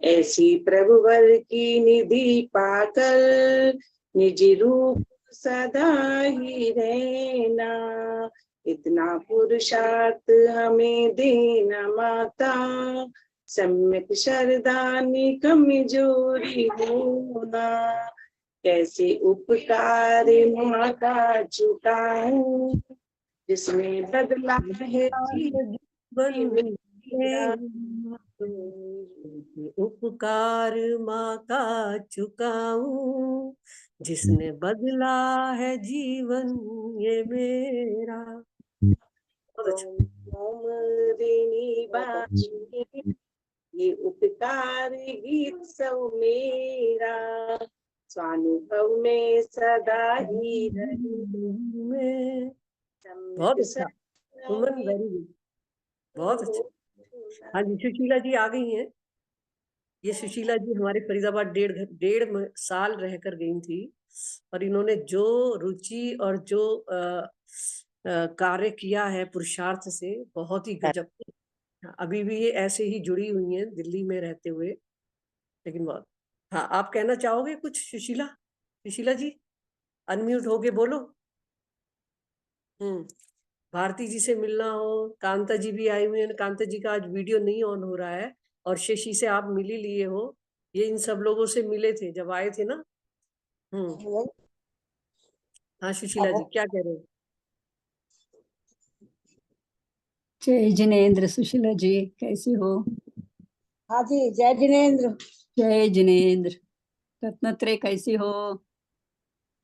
ऐसी प्रभुवर की निधि पाकर निज रूप सदा ही रहना। इतना पुरुषार्थ हमें देना माता, सम्यक शरदानी कमजोरी होना। कैसे उपकार माँ का चुकाऊं, जिसमें बदला है जीवन मेरा। उपकार माँ का चुकाऊं, जिसने बदला है जीवन ये मेरा। ये उपकार गीत सब मेरा, स्वानुभव में सदा ही में। बहुत अच्छा सुमन, वेरी गुड, बहुत अच्छा। हाँ जी, सुशीला जी आ गई हैं। ये सुशीला जी हमारे फरीदाबाद डेढ़ साल रहकर गई थी, और इन्होंने जो रुचि और जो कार्य किया है पुरुषार्थ से, बहुत ही गजब। अभी भी ये ऐसे ही जुड़ी हुई हैं दिल्ली में रहते हुए, लेकिन बहुत। हाँ, आप कहना चाहोगे कुछ सुशीला? सुशीला जी अनम्यूट होके बोलो। भारती जी से मिलना हो, कांता जी भी आई हुई है। कांता जी का आज वीडियो नहीं ऑन हो रहा है, और शशि से आप मिल ही लिए हो। ये इन सब लोगों से मिले थे जब आए थे ना। हाँ सुशीला जी क्या कह रहे हो? जय जिनेन्द्र। सुशीला जी कैसी हो? हाँ जी, जय जिनेन्द्र। जय जिनेन्द्र। रत्नत्रय कैसी हो?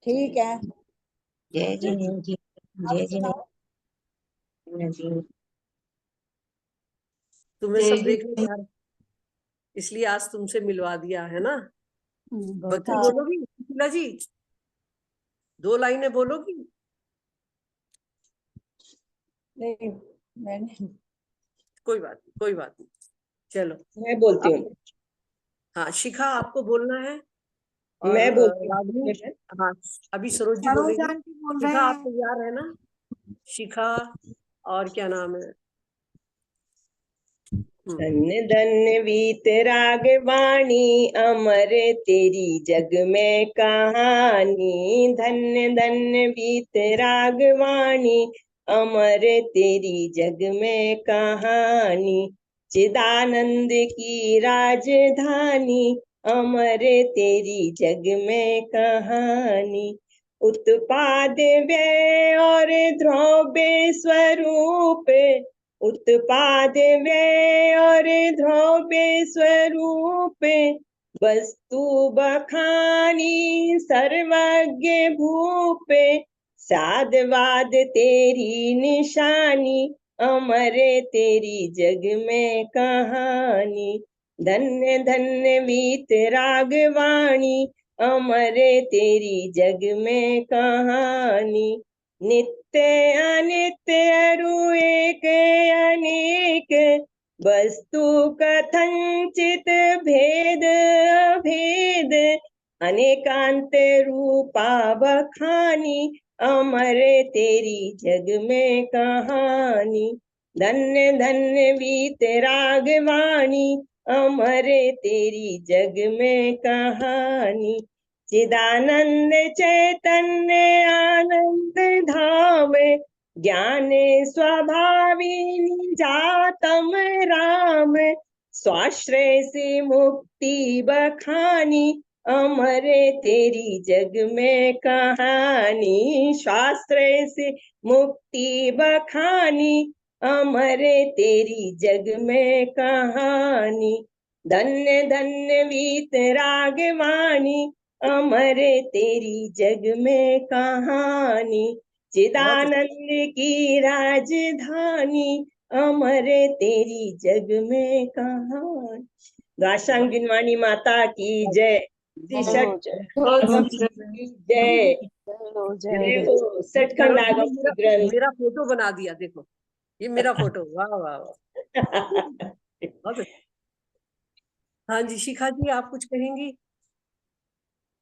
ठीक है। जय जिनेन्द्र जी। जय जिनेन्द्र जी। तुम्हें सब देखने जा रहे, इसलिए आज तुमसे मिलवा दिया है ना। भक्ति बोलोगी सुशीला जी? 2 लाइनें बोलोगी? नहीं, मैंने कोई बात नहीं, कोई बात नहीं, चलो मैं बोलती हूँ। हाँ शिखा आपको बोलना है, और मैं बोलती रागनी। हूँ। हाँ अभी सरोज जी सरोज बोलेंगी। आंटी बोल शिखा रहे आप हैं। तैयार है ना? शिखा और क्या नाम है? धन्य धन्य वीतरागवाणी, अमर तेरी जग में कहानी। धन्य धन्य वीतरागवाणी, अमर तेरी जग में कहानी। चिदानंद की राजधानी, अमर तेरी जग में कहानी। उत्पाद व्यय और ध्रुव स्वरूप, उत्पाद व्यय और ध्रुव स्वरूप। वस्तु बखानी सर्वज्ञ भूप, साधवाद तेरी निशानी, अमर तेरी जग में कहानी। धन्य धन्य वीतरागवाणी, अमर तेरी जग में कहानी। नित्य अनित्य अरु एक अनेक, वस्तु कथंचित भेद अभेद अनेकांत रूपा बखानी अमर तेरी जग में कहानी। धन्य धन्य वीतरागवाणी अमर तेरी जग में कहानी। चिदानंद चैतन्य आनंद धाम ज्ञान स्वभाविनी जातम राम। स्वाश्रय से मुक्ति बखानी अमर तेरी जग में कहानी। स्वाश्रय से मुक्ति बखानी अमर तेरी जग में कहानी। धन्य धन्य वीतरागवाणी अमर तेरी जग में कहानी। चिदानंद की राजधानी अमर तेरी जग में कहानी। गाशांगिन वाणी माता की जय। बहुत की जय। जय हो सचखंड आगम ग्रंथ। मेरा फोटो बना दिया, देखो ये मेरा फोटो। वाह वाह वाह, बहुत अच्छा। हाँ जी, शिखा जी आप कुछ कहेंगी?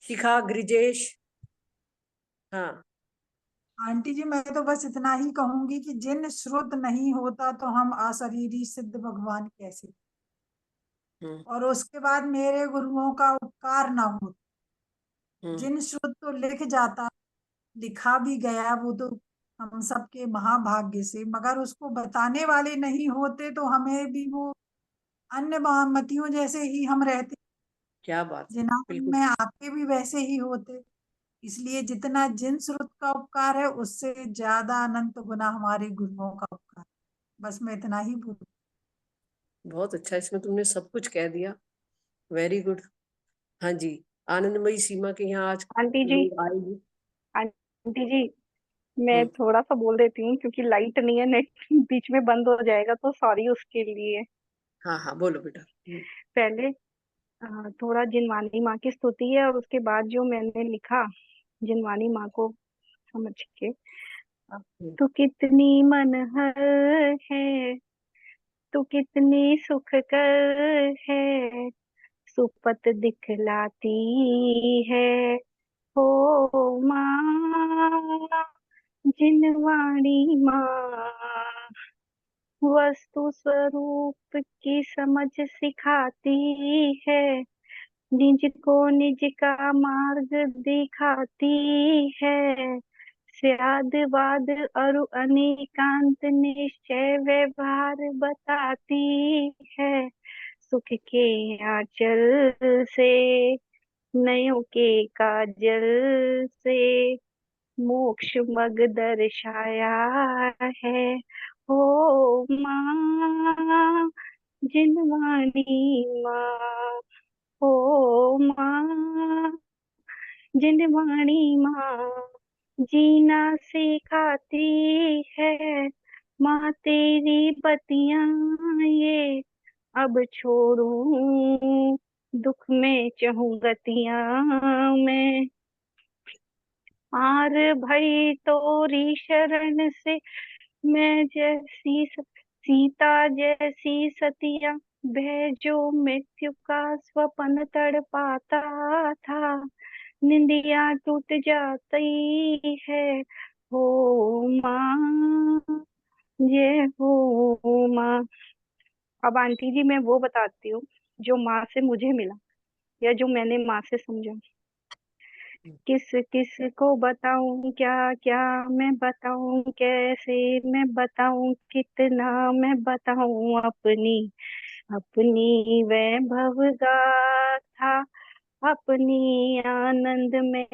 शिखा, गिरिजेश। हाँ आंटी जी, मैं तो बस इतना ही कहूंगी कि जिन श्रुत नहीं होता तो हम अशरीरी सिद्ध भगवान कैसे। और उसके बाद मेरे गुरुओं का उपकार ना हो। जिन श्रुत तो लिख जाता, लिखा भी गया वो तो हम सबके महाभाग्य से, मगर उसको बताने वाले नहीं होते तो हमें भी वो अन्य मतियों जैसे ही हम रहते। क्या बात है, जिनान बिल्कुल। में आके भी वैसे ही होते। इसलिए जितना जिन श्रुत का उपकार है उससे ज्यादा अनंत गुना हमारे गुरुओं का उपकार। बस मैं इतना ही बोल। बहुत अच्छा, इसमें तुमने सब कुछ कह दिया। Very good. हाँ जी, आनंदमयी सीमा के यहाँ आज आंटी जी, लोग आएंगे। आंटी जी मैं थोड़ा सा बोल देती हूँ क्योंकि लाइट नहीं है, नेट बीच में बंद हो जाएगा तो सॉरी उसके लिए। हाँ हाँ बोलो बेटा। पहले थोड़ा जिनवानी माँ की स्तुति है और उसके बाद जो मैंने लिखा जिनवानी माँ को समझ के। तू कितनी मनहर है, तू कितनी सुखकर है, सुपत दिखलाती है हो माँ जिनवाणी माँ। वस्तु स्वरूप की समझ सिखाती है, निज को निज का मार्ग दिखाती है। स्याद वाद और अनेकांत निश्चय व्यवहार बताती है। सुख के आंचल से नयों के काजल से मोक्ष मग दर्शाया है हो माँ जिनवाणी माँ। हो माँ जिनवाणी माँ जीना सिखाती है। माँ तेरी बतियां ये अब छोड़ूं, दुख में चहूँ गतियां मैं। आर भई तोरी शरण से मैं जैसी सीता जैसी सतिया, वह जो मृत्यु का स्वपन तड़ पाता था, निंदिया टूट जाती है हो माँ। ये हो माँ। अब आंटी जी मैं वो बताती हूँ जो माँ से मुझे मिला या जो मैंने माँ से समझा। किस किस को बताऊं, क्या क्या मैं बताऊं, कैसे मैं बताऊं, कितना मैं बताऊं अपनी अपनी वैभव गाथा। अपनी आनंद में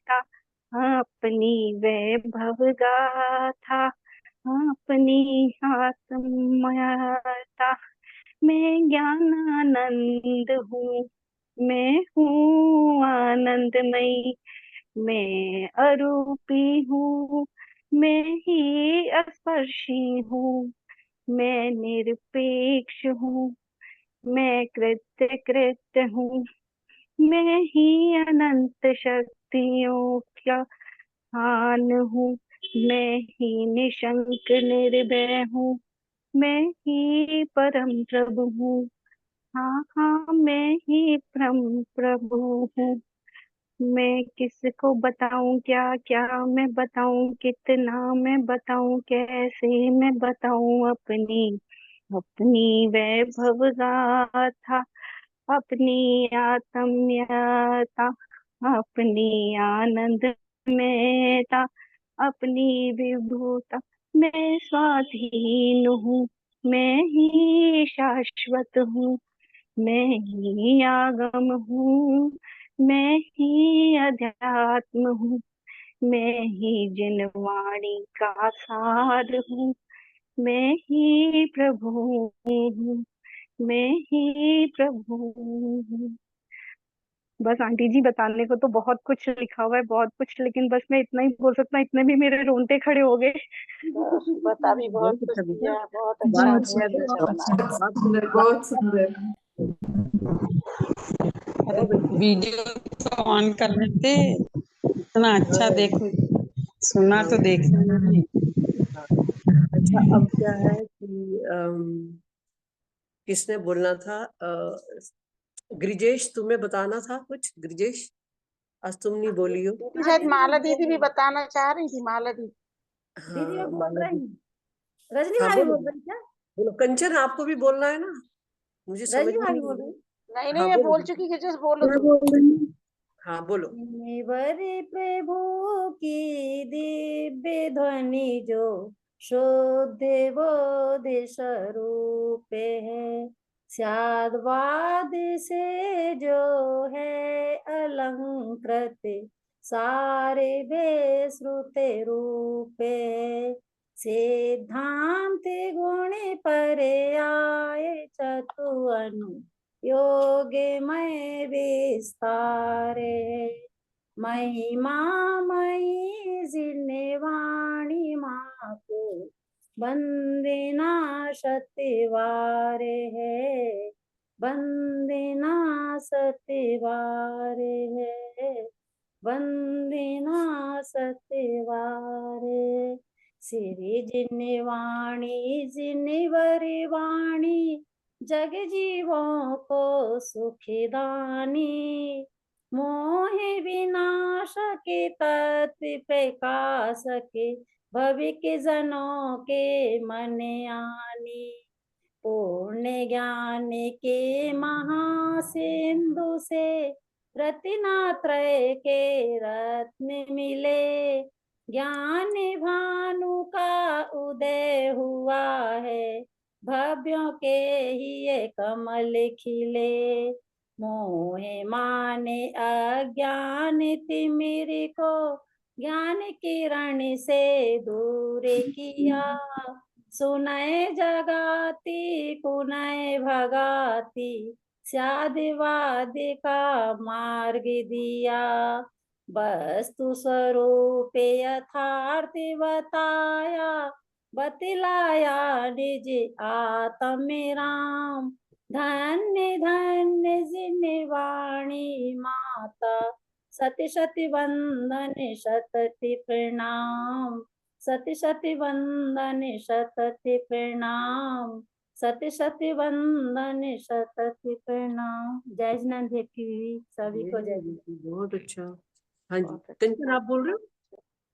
था, अपनी वैभव गाथा, अपनी आत्मयता। मैं ज्ञानानंद हूँ, मैं हूँ आनंदमयी, मैं अरूपी हूँ, मैं ही अस्पर्शी हूँ, मैं निरपेक्ष हूँ, मैं कृत्य कृत्य हूँ, मैं ही अनंत शक्तियों का स्थान हूँ, मैं ही निशंक निर्भय हूँ, मैं ही परम प्रभु हूँ। हाँ हाँ मैं ही परम प्रभु हूँ। मैं किसको बताऊं क्या क्या मैं बताऊं कितना मैं बताऊं कैसे मैं बताऊं अपनी अपनी वैभव गाथा अपनी आत्म्यता अपनी आनंद मेता अपनी विभुता। मैं स्वाधीन हूँ मैं ही शाश्वत हूँ मैं ही आगम हूँ मैं ही अध्यात्म हूँ मैं ही जिनवाणी का सार हूँ मैं ही प्रभु हूँ मैं ही प्रभु हूँ। बस आंटी जी, बताने को तो बहुत कुछ लिखा हुआ है, बहुत कुछ, लेकिन बस मैं इतना ही बोल सकता हूँ। इतने में मेरे रोंगटे खड़े हो गए। बता भी बहुत बहुत कुछ अच्छा दिया, बेटा, बहुत बात अच्छा, किया बहुत बेटा, अच्छा बना। बात सुंदर, बहुत सुंदर। बहुत अच्छा। वीडियो तो ऑन कर लेते, इतना अच्छा हाँ देख सुना हाँ तो देख नहीं। हाँ। अच्छा, अब क्या है कि किसने बोलना था? गिरिजेश, तुम्हें बताना था कुछ? गिरिजेश, आज तुम नहीं बोली हो। दीदी शायद माला दीदी भी बताना चाह रही थी, माला दीदी। दीदी हाँ अब बोल माला रही दी, हैं। रजनी हाँ भाभी बोलो बोल रही क्या? बोलो। कंचन, आपको भी बोलना है ना? मुझे समझ रजनी में भाभी नहीं आ बोल रहा। रही नहीं नहीं, हाँ मैं बोलो बोल बेटा। चुकी, कि जस्ट बोलो क्या तुम। बोल रही हैं? हाँ बोलो। बड़े प्रभु की दिव्य ध्वनि जो शुद्ध बोध स्वरूप है स्याद्वाद से जो है अलंकृत सारे बेश्रुत रूप है सिद्धांत गुण पर आए चतुअनु योगमय विस्तार है महिमामयी जिन्नेवाणी माँ को बंदिना सत्यवार है बंदिना सत्यवार है वंदिना सत्यवार श्री जिन्नेवाणी जिन्नेवरी वाणी जग जीवों को सुखदानी मोह विनाश के तत्व प्रकाश के भवि के जनों के मन आनी पूर्ण ज्ञान के महासिंधु से रत्नात्रय के रत्न मिले ज्ञान भानु का उदय हुआ है भव्यों के ही ये कमल खिले मोह माने अज्ञान तिमिर को ज्ञान किरण से दूर किया सुनय जगाती पुनय भगाती स्यादवाद का मार्ग दिया वस्तु स्वरूप यथार्थ बताया बतलाया निज आत्म राम धन्य धन्य जिनवाणी माता सति सति वंदन शतति प्रणाम सति सति वंदन शतति प्रणाम सति सति वंदन शतति प्रणाम। जय जिनेंद्र की सभी को जय। बहुत अच्छा। हाँ जी, कंचन आप बोल रहे हो?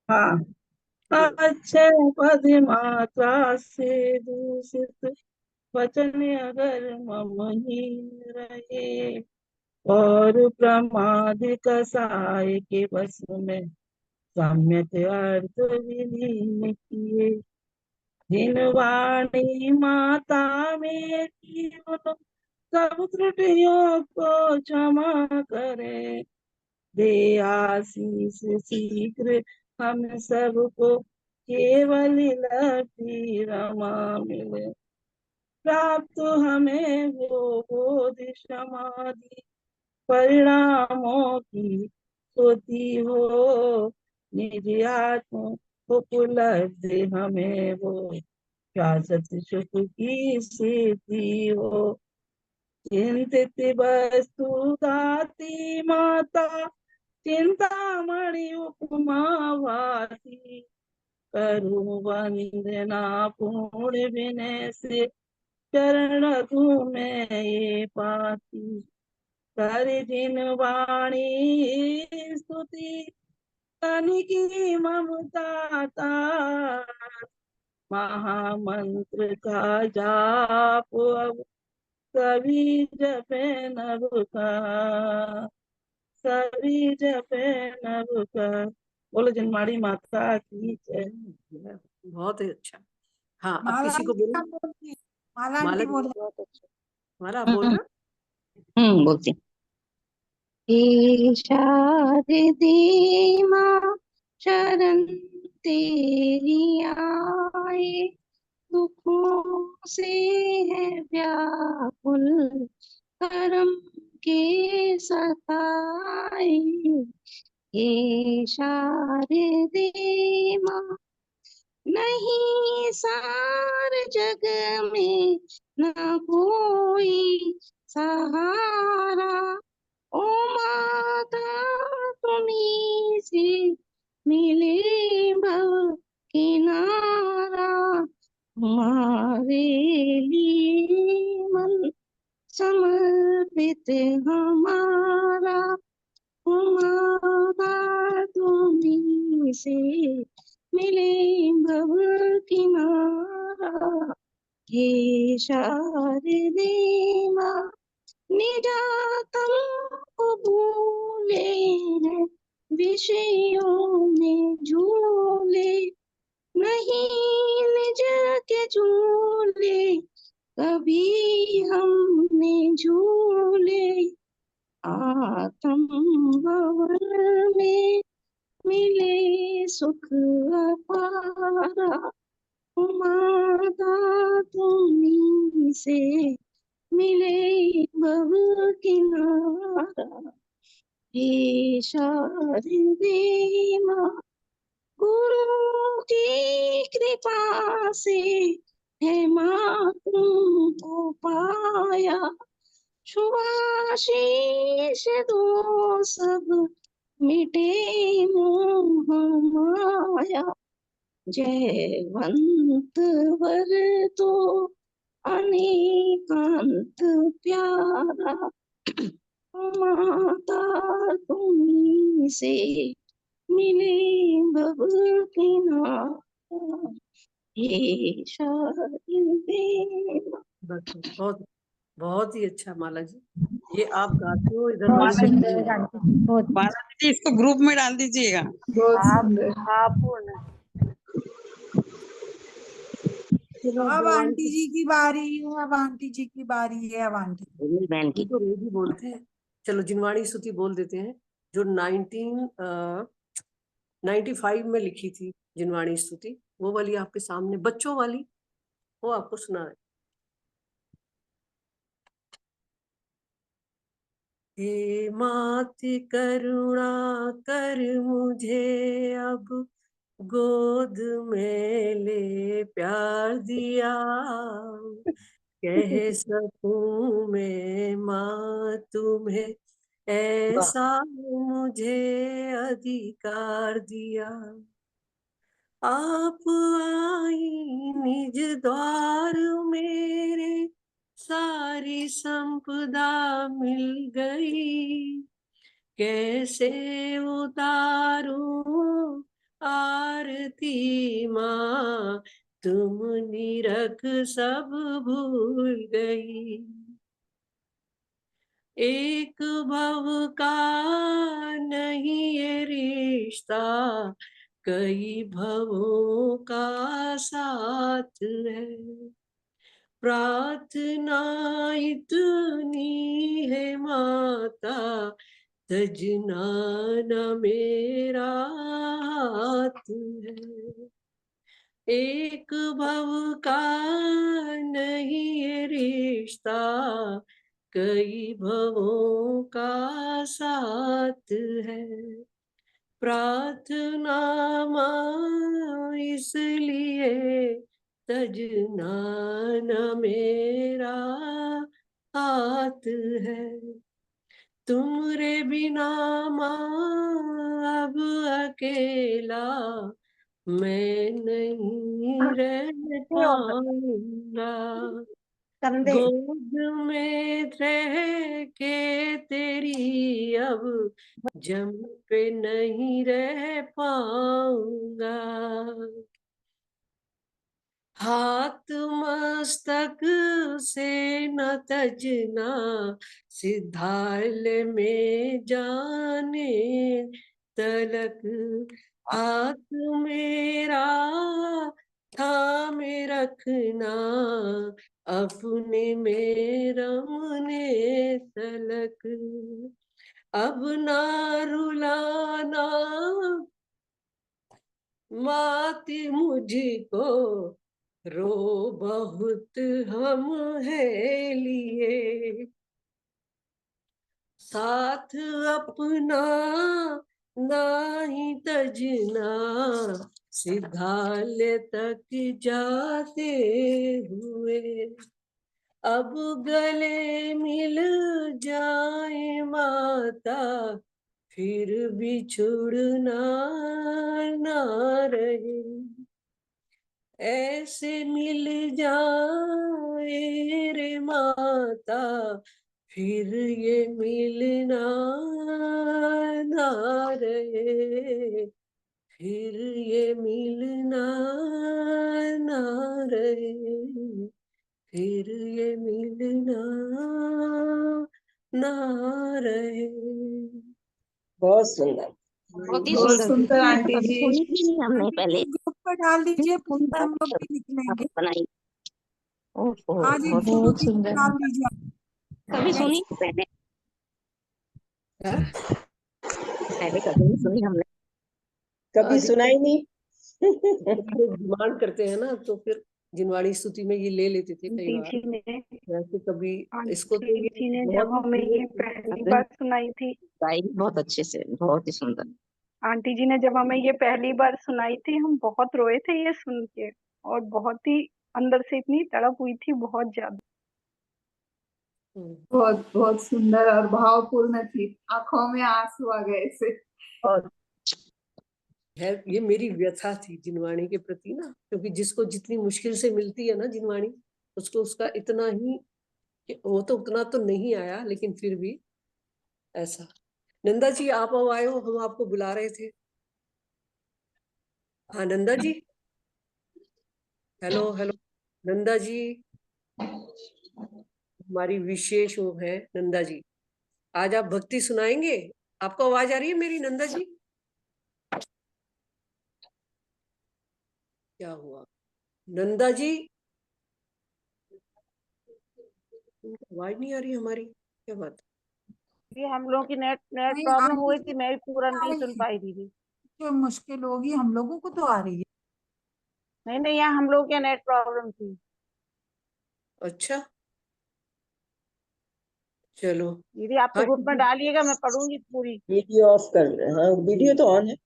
हाँ, अच्छे पद मात्रा से दूषित वचन अगर ममहीन रहे और प्रमाद कसाय के बस में सम्यक अर्थ विलीन किए जिन वाणी माता मेरी उन सब त्रुटियों को क्षमा करे दे आशीष शीघ्र हम सबको केवल लती रमा मिले प्राप्त हमें वो बोध समाधि परिणामों की होती हो निज आत्म उपलब्धि हमें वो शाश्वत सुख की सिद्धि हो चिंतित वस्तु दाती माता चिंतामणि उपमा भाती करूँ वंदना पूर्ण विनय से चरण तुम्हें ये पाती कर जिन वाणी स्तुति तन की ममता तार महामंत्र का जाप अब सभी जपे नभ का सभी जपे नभ का। बोलो जिनवाणी माता की जय। बहुत ही अच्छा। हाँ, अब माला किसी को आंटी बोलना। का बोलती, माला माला आंटी जी, बोले। बहुत अच्छा। माला आप बोलना। बोलती शारदी माँ शरण तेरी आए दुखों से है व्याकुल करम के सताए हे शारदी माँ नहीं सार जग में न कोई सहारा ओ माता तुम्हीं से मिले भव किनारा हमारे लिए मन समर्पित हमारा हमारा तुम्हीं से मिले भव किनारा हे शारदे माँ निजातम को भूले हैं विषयों में झूले नहीं निज के झूले कभी हमने झूले आत्म भवन में मिले सुख अपारा माता तुम्हीं से मिले भव किनारा हे शारदे माँ गुरु की कृपा से है माँ तुमको पाया शुभाशीष दो सब मिटे मोह माया जयवंत वर तो अनेकांत प्यारा माता तुम्हीं से मिले भव किनारा हे शारदे बहुत बहुत ही अच्छा माला जी। ये आप गाते हो इधर बहुत मेरे से सुंदर आंटी, बहुत माला जी इसको ग्रुप में डाल दीजिएगा। बहुत सुंदर। चलो अब जिनवाणी आंटी जी की बारी है, अब आंटी जी की बारी है, अब आंटी बहन हम तो रोज ही बोलते हैं। चलो जिनवाणी स्तुति बोल देते हैं जो 1995 में लिखी थी जिनवाणी स्तुति, वो वाली आपके सामने बच्चों वाली, वो आपको सुना है। हे मात करुणा कर मुझे अब गोद में ले प्यार दिया कह सकूं मैं माँ तुम्हें ऐसा मुझे अधिकार दिया आप आई निज द्वार मेरे सारी संपदा मिल गई कैसे उतारूं आरती माँ तुम निरख सब भूल गई एक भव का नहीं ये रिश्ता कई भवों का साथ है प्रार्थना इतनी है माता तजना न मेरा हाथ है एक भव का नहीं ये रिश्ता कई भवों का साथ है प्रार्थना माँ इसलिए तजना न मेरा हाथ है तुमरे बिना माँ अब अकेला मैं नहीं रह पाऊंगा, गोद में रह के तेरी अब जम पे नहीं रह पाऊंगा, हाथ मस्तक से न तजना, सिद्धाल में जाने तलक, हाथ मेरा थामे रखना, अपने में रमने तलक, अब ना रुलाना माती मुझको, रो बहुत हम है लिए, साथ अपना नाही तजना, सिद्धाल तक जाते हुए, अब गले मिल जाए माता, फिर बिछुड़ना ना रहे, ऐसे मिल जाए रे माता, फिर ये मिलना ना रहे, फिर ये मिलना ना रहे, फिर ये मिलना ना रहे। बहुत सुंदर। बहुत ही बहुत सुंदर। सुंदर आंटी कभी जी। सुनी भी नहीं हमने आंटी पहले। जी ग्रुप पर डाल दीजिए, इतनी प्लीज सुंदर हम लोग भी लिख आपने लेंगे। बनाई। ओहो, हाँ जी, बहुत वीडियो बहुत की सुंदर। डाल दीजिए। कभी सुनी नेक्स्ट पहले? हाँ? पहले कभी नहीं सुनी हमने। कभी सुना ही नहीं। लोग डिमांड करते हैं ना, तो फिर जिनवाड़ी स्तुति में ये ले लेते थे कई आंटी बार, जी ने वैसे कभी इसको तो आंटी ये जी ने बहुत जब ही हमें ये प्रिय पहली आपने बार सुनाई थी, गाई बहुत अच्छे से, बहुत ही सुंदर। आंटी जी ने जब हमें ये पहली बार सुनाई थी, हम बहुत रोए थे ये सुन के, और बहुत ही अंदर से इतनी तड़प हुई थी, बहुत ज्यादा। बहुत बहुत सुंदर और भावपूर्ण थी, आंखों में आंसू आ गए ऐसे। और है। ये मेरी व्यथा थी जिनवाणी के प्रति ना, क्योंकि जिसको जितनी मुश्किल से मिलती है ना जिनवाणी, उसको उसका इतना ही, वो तो उतना तो नहीं आया, लेकिन फिर भी ऐसा। नंदा जी आप अब आए हो, हम आपको बुला रहे थे। हाँ नंदा जी, हेलो हेलो नंदा जी, हमारी विशेष वो है नंदा जी, आज आप भक्ति सुनाएंगे। आपको आवाज आ रही है मेरी नंदा जी? क्या हुआ नंदा जी, आवाज नहीं आ रही हमारी, क्या बात? ये हम लोगों की नेट नेट नहीं, प्रॉब्लम आंटी हुई जी थी, मैं भी पूरा आ नहीं रही सुन है। पाई दीदी। जो मुश्किल होगी हम लोगों को तो आ रही है। नहीं नहीं, यहाँ हम लोग के नेट प्रॉब्लम थी। अच्छा चलो। दीदी आप तो हाँ ग्रुप में डालिएगा, मैं पढ़ूंगी पूरी। वीडियो ऑफ कर रहे हैं। हाँ वीडियो तो ऑन है।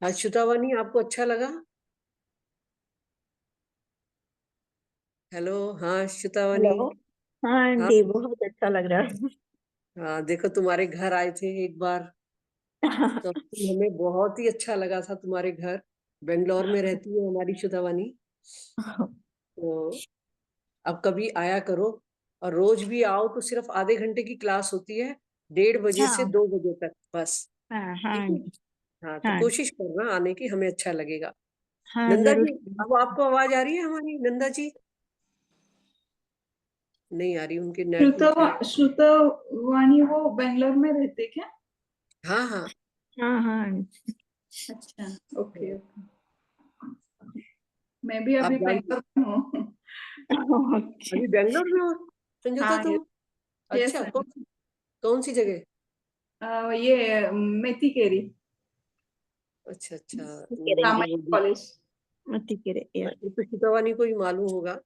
अच्युतावानी आपको अच्छा लगा? हेलो हाँ अच्युतावानी। हेलो। हाँ हाँ आंटी, बहुत अच्छा लग रहा है। हाँ, देखो तुम्हारे घर आए थे एक बार, तो हमें बहुत ही अच्छा लगा था तुम्हारे घर। बेंगलोर में रहती है हमारी अच्युतावानी, तो अब कभी आया करो, और रोज भी आओ तो सिर्फ आधे घंटे की क्लास होती है, 1:30 बजे से हाँ 2 बजे तक बस। हाँ हाँ ठीक है, आंटी। हाँ तो हाँ कोशिश करना आने की, हमें अच्छा लगेगा। हाँ नंदा जरूर। जी अब आपको आवाज आ रही है हमारी? नंदा जी नहीं आ रही, उनके नेट में क्या। श्रुतवाणी वो बेंगलोर में रहते क्या? हाँ हाँ हाँ हाँ आंटी। अच्छा, ओके ओके। मैं भी आप अभी जानते, बेंगलोर में हूँ। अभी बेंगलोर में हो संजोता हाँ तुम? यस। अच्छा कौन सी जगह? ये मेथी केरी अच्छा अच्छा, रामायण कॉलेज, ठीक है। ये तो शितवानी को ही मालूम होगा।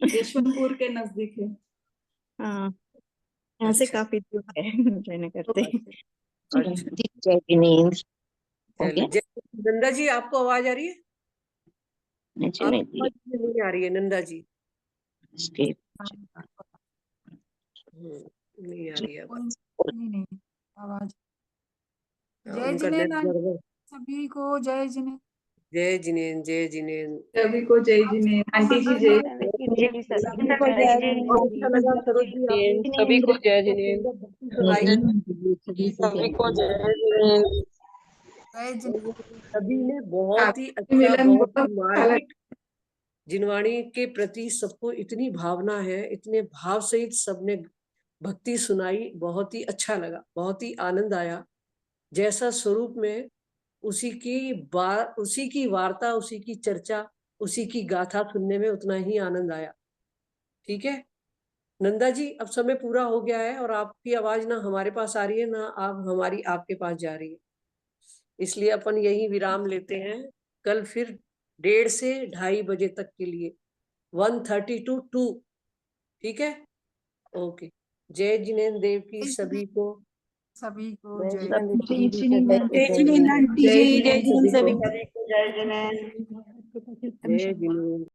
यशवंतपुर के नजदीक है। हाँ, यहाँ से अच्छा काफी दूर है रहना करते हैं। अच्छा जय जिनेन्द्र। हो चलो गया। जय। नंदा जी आपको आवाज आ रही है? अच्छा नहीं आपकी आवाज मुझे नहीं आ रही है नंदा जी। नहीं आ रही है आवाज। नहीं नहीं आवाज। हाँ, जय उनका नेट जिनेन्द्र गड़बड़। सभी को जय जिनेंद्र। जय जिनेंद्र, जय जिनेंद्र। सभी को जय जिनेंद्र। आंटी जी जय सभी को जय जिनेंद्र। अच्छा लगा सरोज जी आपने सभी को जय जिनेंद्र। सुनाई। सभी को जय जिनेंद्र। जय जिनेंद्र। सभी ने बहुत ही अच्छा, मिलन बहुत ही बहुत अच्छा लगा। मार्मिक जिनवाणी के प्रति सबको इतनी भावना है, इतने भाव सहित सबने भक्ति सुनाई। बहुत ही अच्छा लगा, बहुत ही आनंद आया। जैसा स्वरूप में उसी की वार्ता, उसी की चर्चा, उसी की गाथा सुनने में उतना ही आनंद आया। ठीक है नंदा जी, अब समय पूरा हो गया है और आपकी आवाज ना हमारे पास आ रही है, ना आप हमारी आपके पास जा रही है, इसलिए अपन यही विराम लेते हैं। कल फिर 1:30 से 2:30 बजे तक के लिए 1:30 to 2। ठीक है, ओके। जय जिनेंद्र देव की सभी को। सभी को जय जय जिनेंद्र। जय जिनेंद्र। जय जिनेंद्र आंटी जी, जय जिनेंद्र सभी को। सभी को जय जिनेंद्र। जय जिनेंद्र।